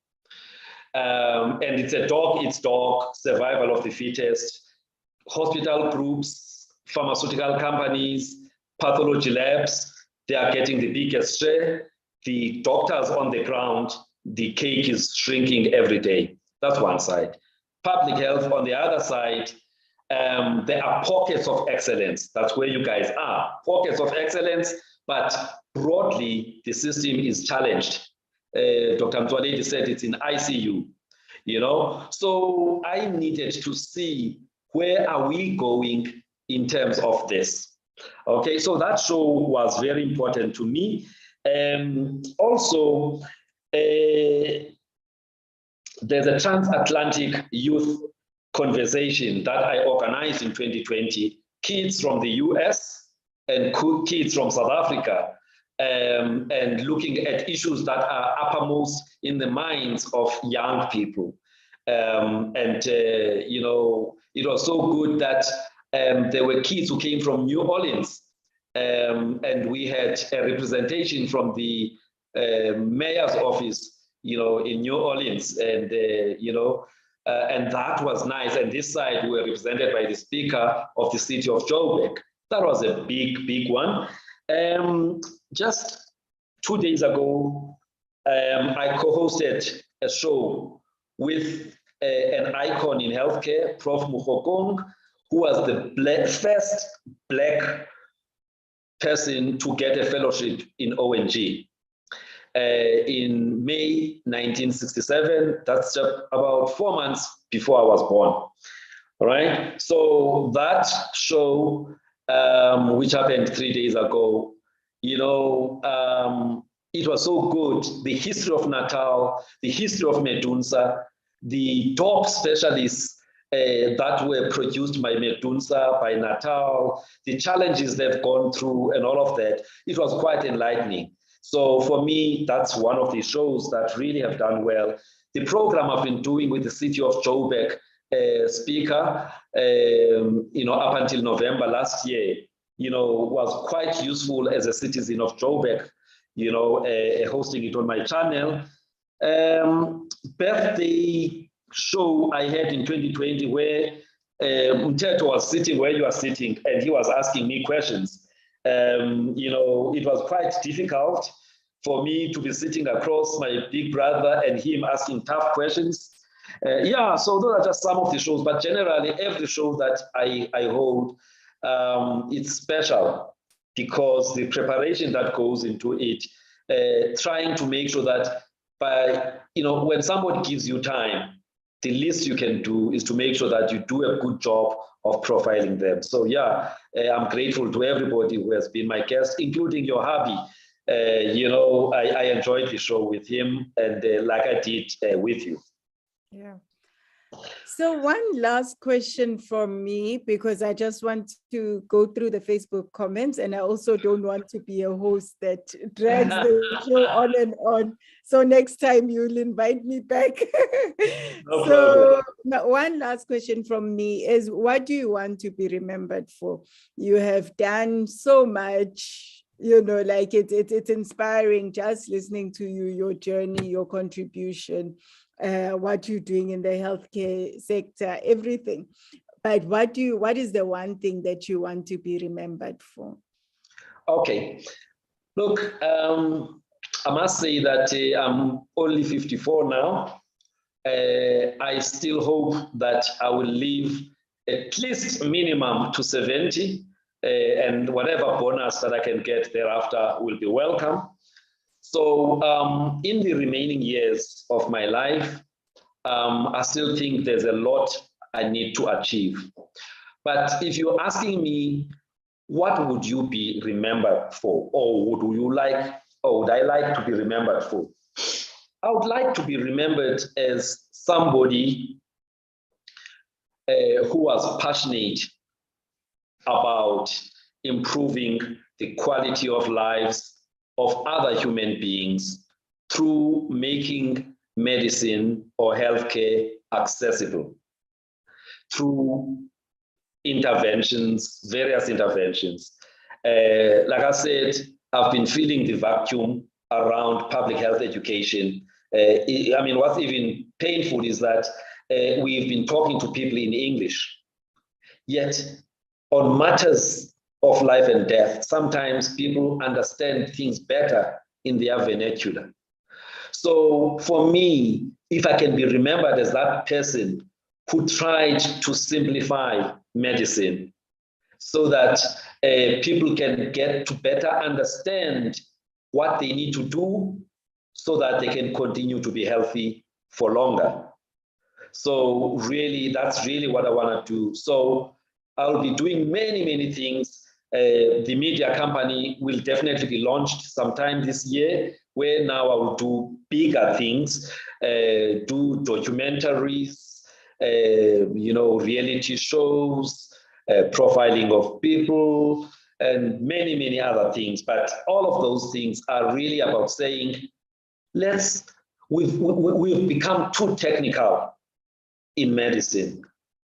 And it's a dog-eat-dog, survival of the fittest. Hospital groups, pharmaceutical companies, pathology labs, they are getting the biggest share. The doctors on the ground, the cake is shrinking every day. That's one side. Public health on the other side, there are pockets of excellence. That's where you guys are, pockets of excellence, but broadly, the system is challenged. Dr. Mtwaledi said it's in ICU, So I needed to see where are we going in terms of this. Okay, so that show was very important to me. Also, there's a transatlantic youth conversation that I organized in 2020, kids from the US and kids from South Africa, and looking at issues that are uppermost in the minds of young people. It was so good that there were kids who came from New Orleans, and we had a representation from the mayor's office, in New Orleans, and and that was nice. And this side, we were represented by the Speaker of the city of Joburg. That was a big, big one. Just 2 days ago, I co-hosted a show with an icon in healthcare, Prof Mukokong, who was the first Black person to get a fellowship in ONG. in May 1967. That's just about 4 months before I was born. All right. So that show, which happened 3 days ago, you know, it was so good. The history of Natal, the history of Medunsa, the top specialists that were produced by Medunsa, by Natal, the challenges they've gone through and all of that, it was quite enlightening. So for me, that's one of the shows that really have done well. The program I've been doing with the city of Joburg speaker, you know, up until November last year, you know, was quite useful as a citizen of Joburg, you know, hosting it on my channel. Birthday show I had in 2020 where Mteto was sitting where you are sitting and he was asking me questions. You know, it was quite difficult for me to be sitting across my big brother and him asking tough questions. Yeah, so those are just some of the shows, but generally every show that I hold, it's special because the preparation that goes into it, trying to make sure that by, you know, when somebody gives you time, the least you can do is to make sure that you do a good job of profiling them. So yeah, I'm grateful to everybody who has been my guest, including your hubby. You know, I enjoyed the show with him and like I did with you. Yeah. So one last question from me, because I just want to go through the Facebook comments and I also don't want to be a host that drags the show on and on. So next time you'll invite me back. No So problem. one last question from me is, what do you want to be remembered for? You have done so much, you know, like it's inspiring just listening to you, your journey, your contribution. What you're doing in the healthcare sector, everything. But what is the one thing that you want to be remembered for? Okay. Look, I must say that I'm only 54 now. I still hope that I will live at least minimum to 70, and whatever bonus that I can get thereafter will be welcome. So in the remaining years of my life, I still think there's a lot I need to achieve. But if you're asking me, what would you be remembered for? Or would I like to be remembered for? I would like to be remembered as somebody who was passionate about improving the quality of lives of other human beings through making medicine or healthcare accessible, through interventions, various interventions. Like I said, I've been feeling the vacuum around public health education. I mean, what's even painful is that we've been talking to people in English, yet on matters of life and death, sometimes people understand things better in their vernacular. So for me, if I can be remembered as that person who tried to simplify medicine so that people can get to better understand what they need to do so that they can continue to be healthy for longer. So really, that's really what I want to do. So I'll be doing many, many things. The media company will definitely be launched sometime this year, where now I will do bigger things, do documentaries, you know, reality shows, profiling of people, and many, many other things. But all of those things are really about saying, we've become too technical in medicine.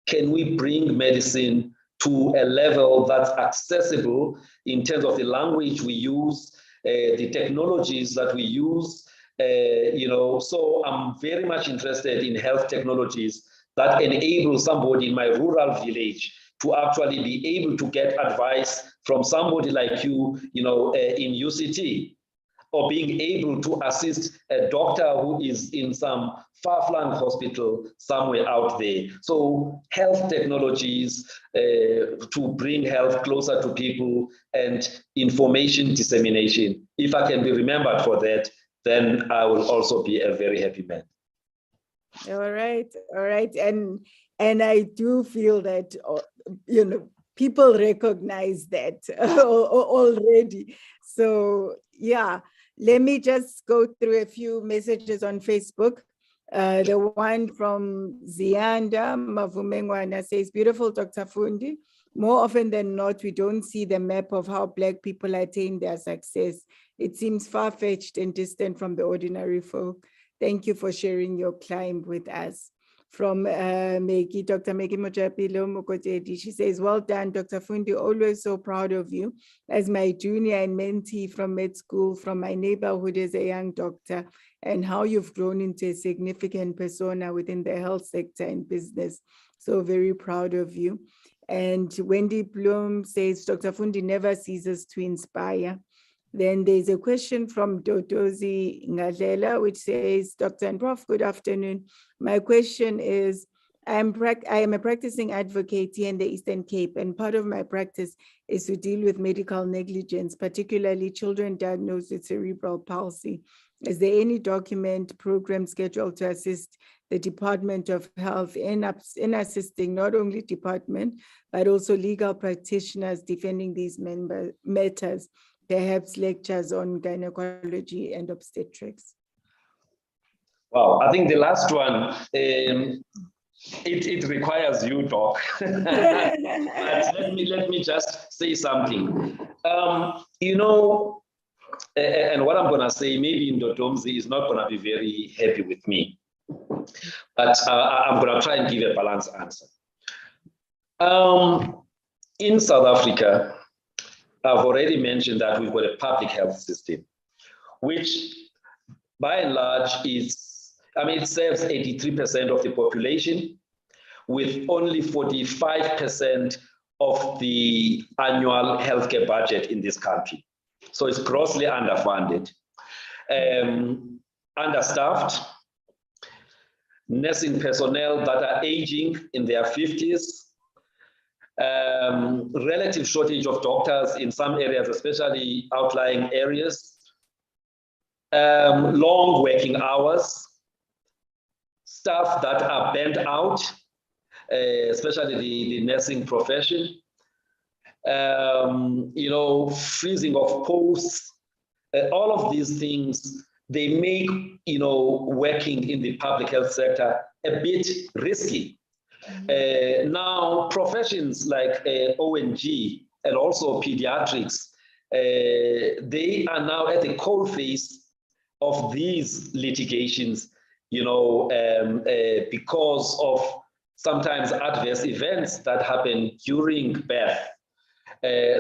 Can we bring medicine to a level that's accessible in terms of the language we use, the technologies that we use, you know? So I'm very much interested in health technologies that enable somebody in my rural village to actually be able to get advice from somebody like you, you know, in UCT, or being able to assist a doctor who is in some far-flung hospital somewhere out there. So health technologies to bring health closer to people and information dissemination. If I can be remembered for that, then I will also be a very happy man. All right, and I do feel that people recognize that already. So yeah, let me just go through a few messages on Facebook. The one from Zianda Mavumengwana says, "Beautiful Dr. Fundi. More often than not, we don't see the map of how Black people attain their success. It seems far-fetched and distant from the ordinary folk. Thank you for sharing your climb with us." From Maggie, Dr. Maggie Mojapilo Mokotedi, she says, "Well done, Dr. Fundi, always so proud of you. As my junior and mentee from med school, from my neighborhood as a young doctor, and how you've grown into a significant persona within the health sector and business. So very proud of you." And Wendy Bloom says, "Dr. Fundi never ceases to inspire." Then there's a question from Dodozi Ngadlela, which says, "Dr. and Prof, good afternoon. My question is, I am a practicing advocate here in the Eastern Cape, and part of my practice is to deal with medical negligence, particularly children diagnosed with cerebral palsy. Is there any document, program scheduled to assist the Department of Health in assisting not only department, but also legal practitioners defending these matters? Perhaps lectures on gynecology and obstetrics?" Wow, I think the last one, it requires you, Doc. But let me just say something. And what I'm going to say, maybe Ndodomzi is not going to be very happy with me, but I'm going to try and give a balanced answer. In South Africa, I've already mentioned that we've got a public health system, which by and large it serves 83% of the population with only 45% of the annual healthcare budget in this country. So it's grossly underfunded, understaffed, nursing personnel that are aging in their 50s, relative shortage of doctors in some areas, especially outlying areas, long working hours, staff that are burnt out, especially the nursing profession, freezing of posts, all of these things, they make, working in the public health sector a bit risky. Now, professions like ONG and also pediatrics, they are now at the coalface of these litigations, because of sometimes adverse events that happen during birth.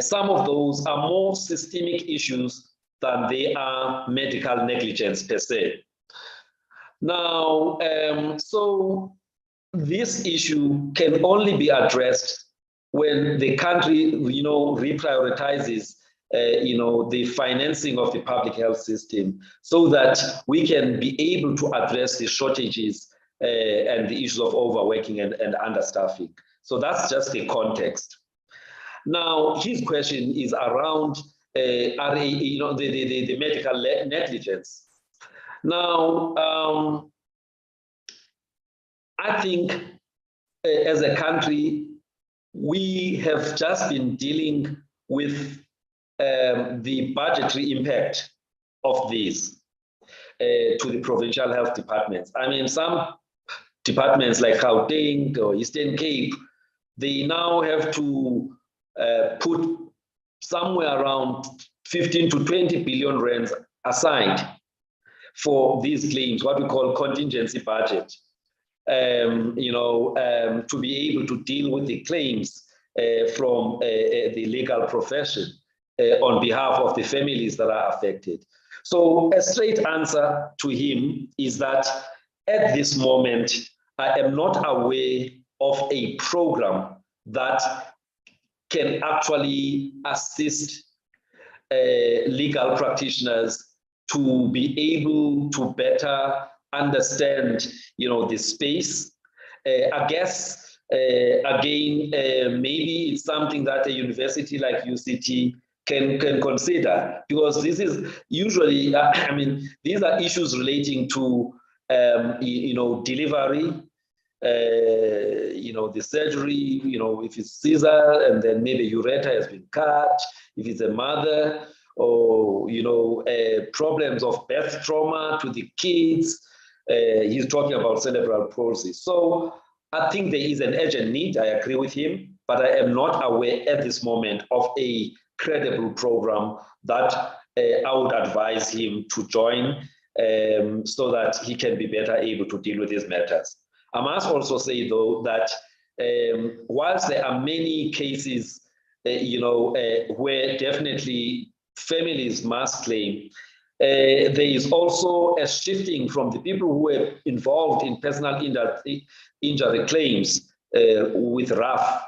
Some of those are more systemic issues than they are medical negligence per se. Now, so this issue can only be addressed when the country, reprioritizes, the financing of the public health system so that we can be able to address the shortages and the issues of overworking and understaffing. So that's just the context. Now, his question is around the medical negligence. Now, I think as a country, we have just been dealing with the budgetary impact of these to the provincial health departments. I mean, some departments like Gauteng or Eastern Cape, they now have to put somewhere around 15 to 20 billion rands aside for these claims, what we call contingency budget, to be able to deal with the claims from the legal profession on behalf of the families that are affected. So a straight answer to him is that at this moment, I am not aware of a program that can actually assist legal practitioners to be able to better understand, the space. I guess, again, maybe it's something that a university like UCT can consider, because this is usually, I mean, these are issues relating to, delivery, the surgery, if it's Caesar and then maybe urethra has been cut, if it's a mother, or, problems of birth trauma to the kids. He's talking about cerebral palsy. So I think there is an urgent need. I agree with him, but I am not aware at this moment of a credible program that I would advise him to join, so that he can be better able to deal with these matters. I must also say, though, that whilst there are many cases, where definitely families must claim, there is also a shifting from the people who were involved in personal injury claims with RAF.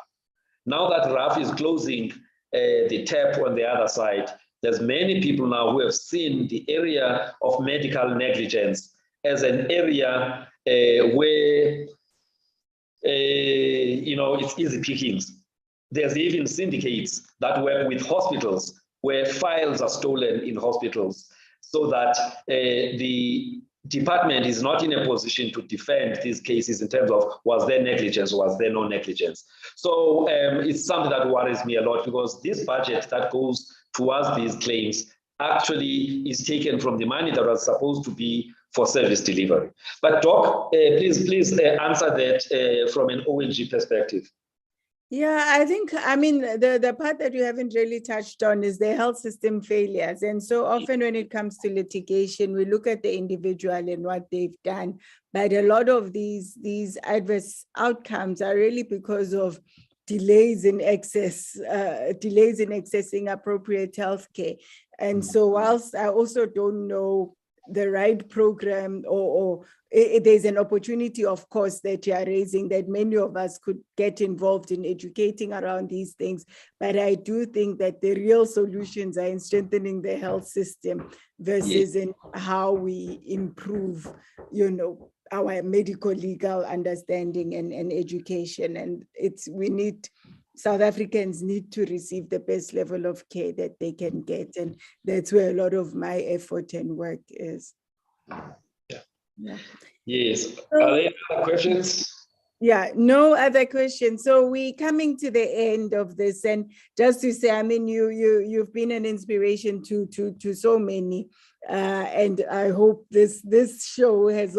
Now that RAF is closing the tap on the other side, there's many people now who have seen the area of medical negligence as an area where, it's easy pickings. There's even syndicates that work with hospitals where files are stolen in hospitals, so that the department is not in a position to defend these cases in terms of, was there negligence or was there no negligence? So it's something that worries me a lot, because this budget that goes towards these claims actually is taken from the money that was supposed to be for service delivery. But Doc, please answer that from an ONG perspective. Yeah, I think, the part that you haven't really touched on is the health system failures. And so often when it comes to litigation, we look at the individual and what they've done. But a lot of these adverse outcomes are really because of delays in accessing appropriate healthcare. And so whilst I also don't know the right program, or there's an opportunity, of course, that you are raising, that many of us could get involved in educating around these things. But I do think that the real solutions are in strengthening the health system versus in how we improve, our medical legal understanding and education. And South Africans need to receive the best level of care that they can get. And that's where a lot of my effort and work is. Yeah. Yes. Are there other questions? Yeah, no other questions. So we're coming to the end of this. And just to say, you've been an inspiration to so many. And I hope this show has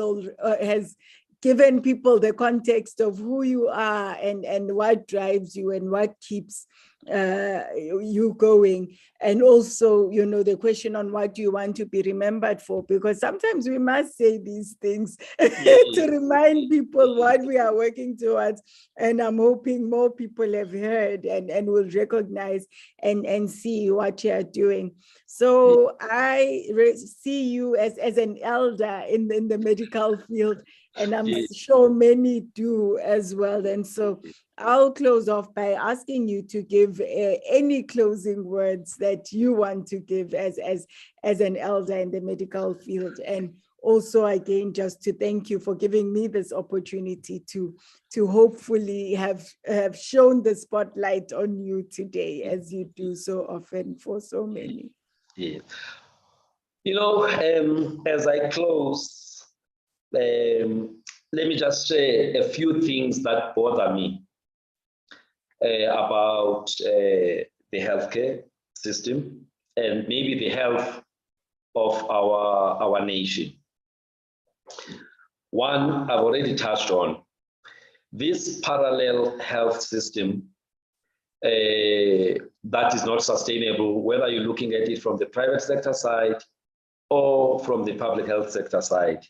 given people the context of who you are and what drives you and what keeps you going. And also, the question on what you want to be remembered for, because sometimes we must say these things to remind people what we are working towards. And I'm hoping more people have heard and will recognize and see what you are doing. So I see you as an elder in the medical field, and I'm sure many do as well. And so I'll close off by asking you to give any closing words that you want to give as an elder in the medical field. And also, again, just to thank you for giving me this opportunity to hopefully have shown the spotlight on you today, as you do so often for so many. Yeah. As I close, let me just share a few things that bother me about the healthcare system and maybe the health of our nation. One, I've already touched on. This parallel health system that is not sustainable, whether you're looking at it from the private sector side or from the public health sector side.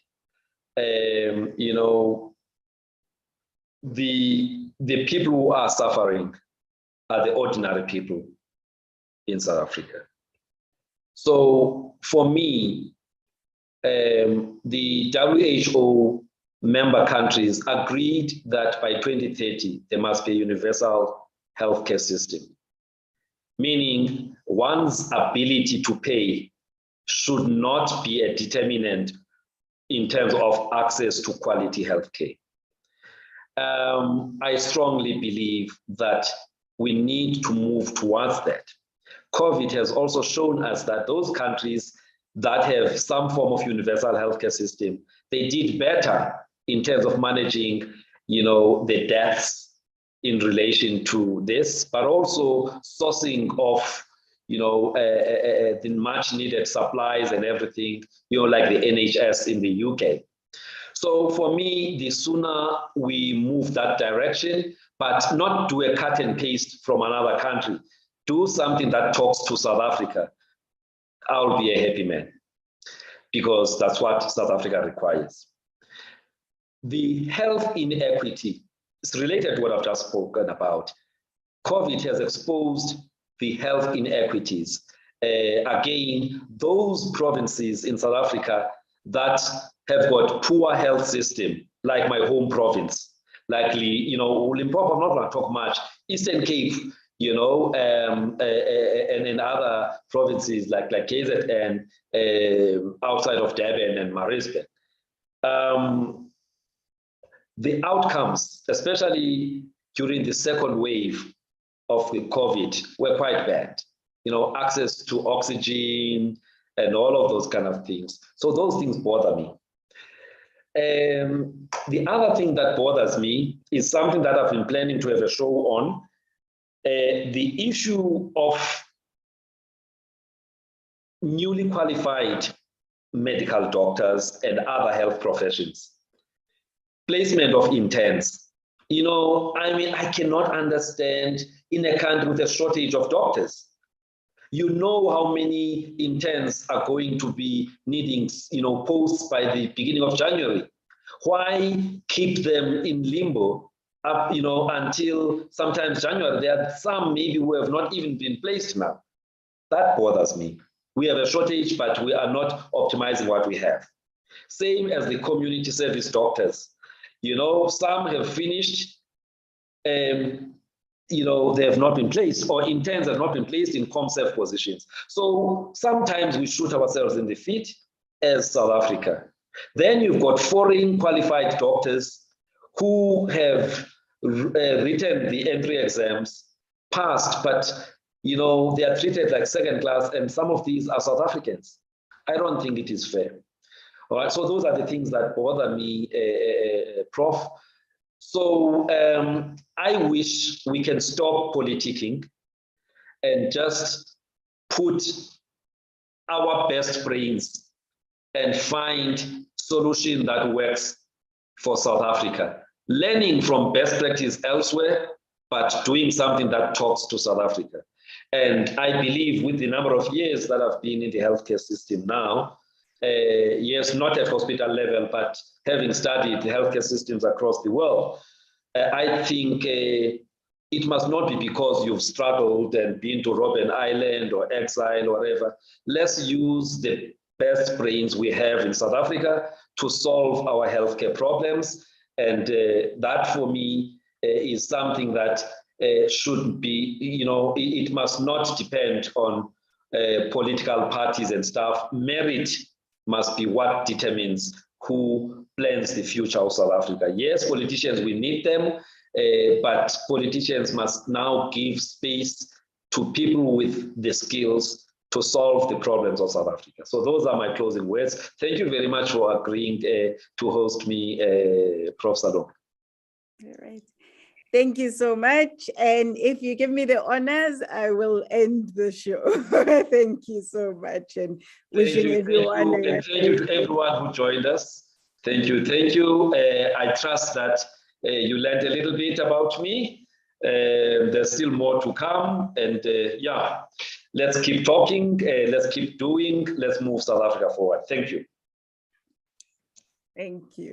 The people who are suffering are the ordinary people in South Africa. So for me, the WHO member countries agreed that by 2030, there must be a universal healthcare system, meaning one's ability to pay should not be a determinant in terms of access to quality healthcare. I strongly believe that we need to move towards that, COVID has also shown us that those countries that have some form of universal healthcare system, they did better in terms of managing, the deaths in relation to this, but also sourcing of, the much needed supplies and everything, like the NHS in the UK. So for me, the sooner we move that direction, but not do a cut and paste from another country, do something that talks to South Africa, I'll be a happy man, because that's what South Africa requires. The health inequity is related to what I've just spoken about. COVID has exposed the health inequities. Again, those provinces in South Africa that have got poor health system, like my home province, likely, Limpopo, I'm not going to talk much, Eastern Cape, and in other provinces like KZN, outside of Durban and Maritzburg. The outcomes, especially during the second wave of the COVID, were quite bad. Access to oxygen and all of those kind of things. So those things bother me. The other thing that bothers me is something that I've been planning to have a show on, the issue of newly qualified medical doctors and other health professions. Placement of interns. I cannot understand in a country with a shortage of doctors. How many interns are going to be needing, posts by the beginning of January. Why keep them in limbo up, until sometimes January? There are some maybe who have not even been placed now. That bothers me. We have a shortage, but we are not optimizing what we have. Same as the community service doctors. Some have finished, they have not been placed, or interns have not been placed in ComServe positions. So sometimes we shoot ourselves in the feet as South Africa. Then you've got foreign qualified doctors who have written the entry exams, passed, but they are treated like second class, and some of these are South Africans. I don't think it is fair. All right, so those are the things that bother me, Prof. So I wish we can stop politicking and just put our best brains and find solution that works for South Africa. Learning from best practice elsewhere, but doing something that talks to South Africa. And I believe with the number of years that I've been in the healthcare system now, yes, not at hospital level, but having studied the healthcare systems across the world, I think it must not be because you've struggled and been to Robben Island or exile or whatever. Let's use the best brains we have in South Africa to solve our healthcare problems. And that for me is something that should be, it must not depend on political parties and stuff. Merit must be what determines who plans the future of South Africa. Yes, politicians, we need them, but politicians must now give space to people with the skills to solve the problems of South Africa. So those are my closing words. Thank you very much for agreeing to host me, Prof. Salome. All right. Thank you so much. And if you give me the honors, I will end the show. Thank you so much. And wishing everyone. Thank you to everyone who joined us. Thank you. Thank you. I trust that you learned a little bit about me. There's still more to come. And yeah, let's keep talking. Let's keep doing. Let's move South Africa forward. Thank you. Thank you.